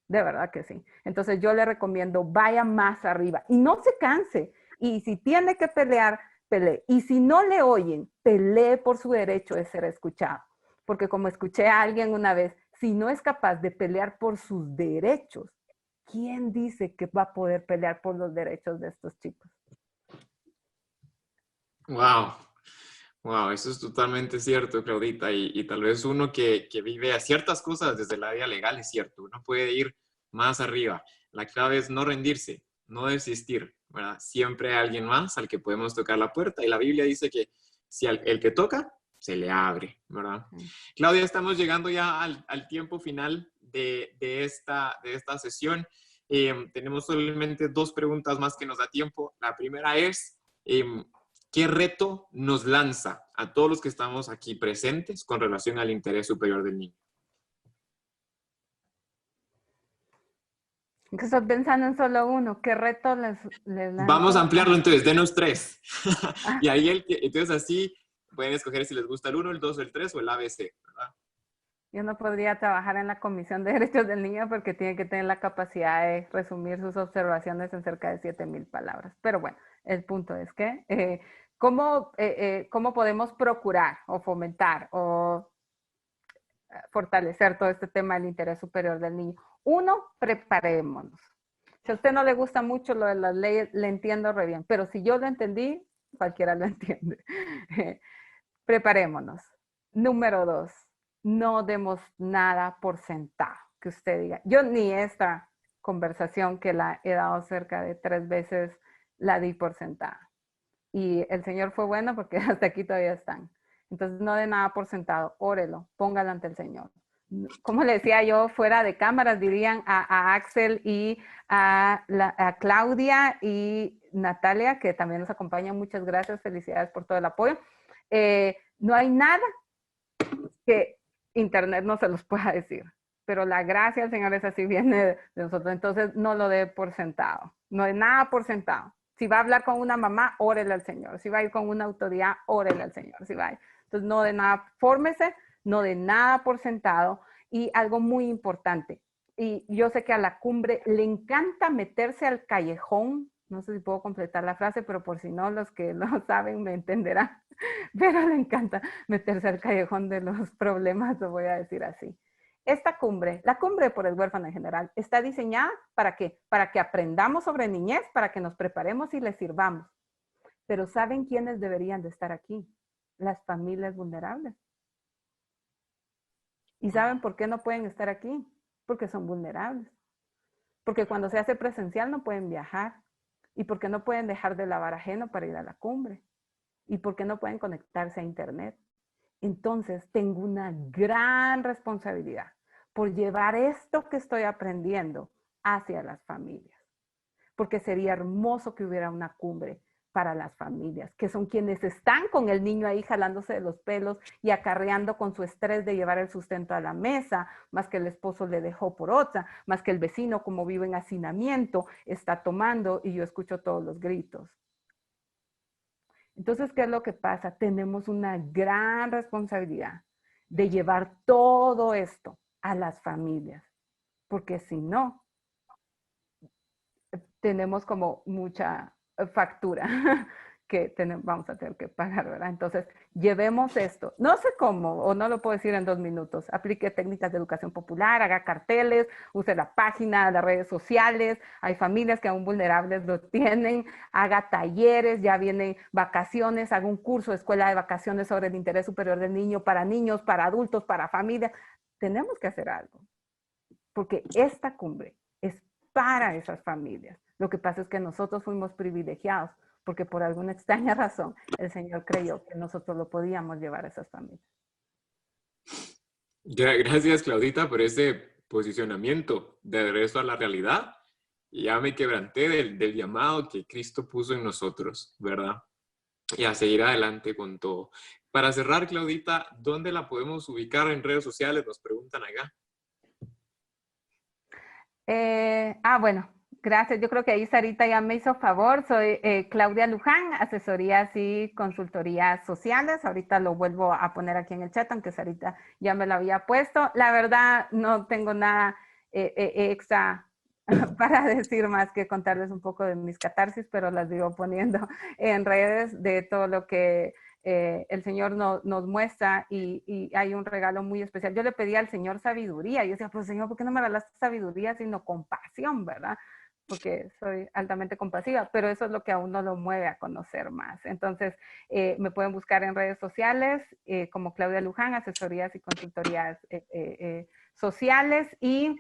De verdad que sí. Entonces yo le recomiendo, vaya más arriba y no se canse. Y si tiene que pelear, pelee. Y si no le oyen, pelee por su derecho de ser escuchado. Porque como escuché a alguien una vez, si no es capaz de pelear por sus derechos, ¿quién dice que va a poder pelear por los derechos de estos chicos? Wow. Wow, eso es totalmente cierto, Claudita. Y tal vez uno que vive a ciertas cosas desde el área legal es cierto. Uno puede ir más arriba. La clave es no rendirse, no desistir, ¿verdad? Siempre hay alguien más al que podemos tocar la puerta. Y la Biblia dice que si el que toca, se le abre, ¿verdad? Claudia, estamos llegando ya al tiempo final de esta sesión. Tenemos solamente 2 preguntas más que nos da tiempo. La primera es, ¿qué reto nos lanza a todos los que estamos aquí presentes con relación al interés superior del niño? Estoy pensando en solo uno. ¿Qué reto les lanzo? Vamos a ampliarlo entonces, denos 3. Y ahí entonces así pueden escoger si les gusta el 1, el 2, el 3 o el ABC, ¿verdad? Yo no podría trabajar en la Comisión de Derechos del Niño porque tiene que tener la capacidad de resumir sus observaciones en cerca de 7,000 palabras. Pero bueno, el punto es que ¿cómo podemos procurar o fomentar o fortalecer todo este tema del interés superior del niño? 1, preparémonos. Si a usted no le gusta mucho lo de las leyes, le entiendo re bien, pero si yo lo entendí, cualquiera lo entiende. Preparémonos. Número 2, no demos nada por sentado. Que usted diga, yo ni esta conversación que la he dado cerca de 3 veces, la di por sentada. Y el Señor fue bueno porque hasta aquí todavía están. Entonces no dé nada por sentado, órelo, póngalo ante el Señor. Como le decía yo, fuera de cámaras, dirían a Axel y a Claudia y Natalia, que también nos acompañan. Muchas gracias, felicidades por todo el apoyo. No hay nada que Internet no se los pueda decir, pero la gracia del Señor es así, viene de nosotros. Entonces no lo dé por sentado, no hay nada por sentado. Si va a hablar con una mamá, órele al Señor. Si va a ir con una autoridad, órele al Señor. Si va a ir. Entonces no de nada, fórmese, no de nada por sentado. Y algo muy importante, y yo sé que a la cumbre le encanta meterse al callejón, no sé si puedo completar la frase, pero por si no, los que lo saben me entenderán, pero le encanta meterse al callejón de los problemas, lo voy a decir así. Esta cumbre, la cumbre por el huérfano en general, está diseñada ¿para qué? Para que aprendamos sobre niñez, para que nos preparemos y les sirvamos. Pero ¿saben quiénes deberían de estar aquí? Las familias vulnerables. ¿Y saben por qué no pueden estar aquí? Porque son vulnerables. Porque cuando se hace presencial no pueden viajar. Y porque no pueden dejar de lavar ajeno para ir a la cumbre. Y porque no pueden conectarse a internet. Entonces tengo una gran responsabilidad por llevar esto que estoy aprendiendo hacia las familias. Porque sería hermoso que hubiera una cumbre para las familias, que son quienes están con el niño ahí jalándose de los pelos y acarreando con su estrés de llevar el sustento a la mesa, más que el esposo le dejó por otra, más que el vecino, como vive en hacinamiento, está tomando y yo escucho todos los gritos. Entonces, ¿qué es lo que pasa? Tenemos una gran responsabilidad de llevar todo esto a las familias, porque si no, tenemos como mucha factura que vamos a tener que pagar, ¿verdad? Entonces, llevemos esto. No sé cómo, o no lo puedo decir en 2 minutos. Aplique técnicas de educación popular, haga carteles, use la página, las redes sociales. Hay familias que aún vulnerables lo tienen. Haga talleres, ya vienen vacaciones, haga un curso de escuela de vacaciones sobre el interés superior del niño para niños, para adultos, para familias. Tenemos que hacer algo, porque esta cumbre es para esas familias. Lo que pasa es que nosotros fuimos privilegiados porque por alguna extraña razón el Señor creyó que nosotros lo podíamos llevar a esas familias. Gracias, Claudita, por ese posicionamiento de regreso a la realidad. Ya me quebranté del llamado que Cristo puso en nosotros, ¿verdad? Y a seguir adelante con todo. Para cerrar, Claudita, ¿dónde la podemos ubicar en redes sociales? Nos preguntan acá. Bueno, gracias. Yo creo que ahí Sarita ya me hizo favor. Soy Claudia Luján, asesorías y consultorías sociales. Ahorita lo vuelvo a poner aquí en el chat, aunque Sarita ya me lo había puesto. La verdad, no tengo nada extra para decir más que contarles un poco de mis catarsis, pero las digo poniendo en redes de todo lo que el Señor nos muestra y hay un regalo muy especial. Yo le pedí al Señor sabiduría. Yo decía, pues Señor, ¿por qué no me regalaste sabiduría sino compasión, verdad? Porque soy altamente compasiva, pero eso es lo que a uno lo mueve a conocer más. Entonces, me pueden buscar en redes sociales como Claudia Luján, asesorías y consultorías sociales y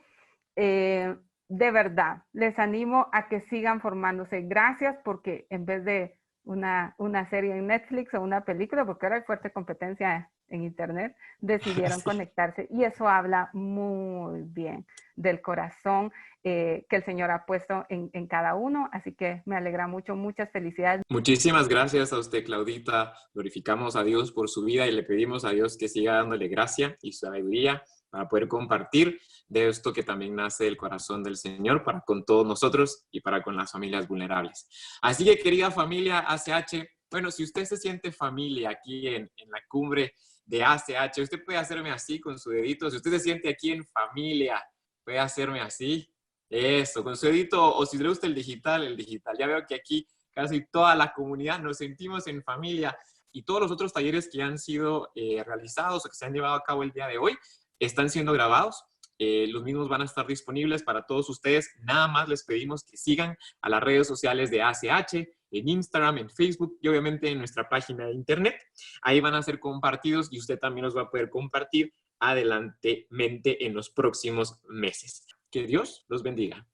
de verdad, les animo a que sigan formándose. Gracias porque en vez de una serie en Netflix o una película, porque ahora hay fuerte competencia en internet, decidieron conectarse y eso habla muy bien del corazón que el Señor ha puesto en cada uno, así que me alegra mucho, muchas felicidades. Muchísimas gracias a usted, Claudita. Glorificamos a Dios por su vida y le pedimos a Dios que siga dándole gracia y sabiduría para poder compartir de esto que también nace del corazón del Señor para con todos nosotros y para con las familias vulnerables. Así que, querida familia ACH, bueno, si usted se siente familia aquí en la cumbre de ACH, usted puede hacerme así con su dedito. Si usted se siente aquí en familia, puede hacerme así. Eso, con su dedito, o si le gusta el digital. Ya veo que aquí casi toda la comunidad nos sentimos en familia y todos los otros talleres que han sido realizados o que se han llevado a cabo el día de hoy están siendo grabados. Los mismos van a estar disponibles para todos ustedes. Nada más les pedimos que sigan a las redes sociales de ACH, en Instagram, en Facebook y obviamente en nuestra página de internet. Ahí van a ser compartidos y usted también los va a poder compartir adelantemente en los próximos meses. Que Dios los bendiga.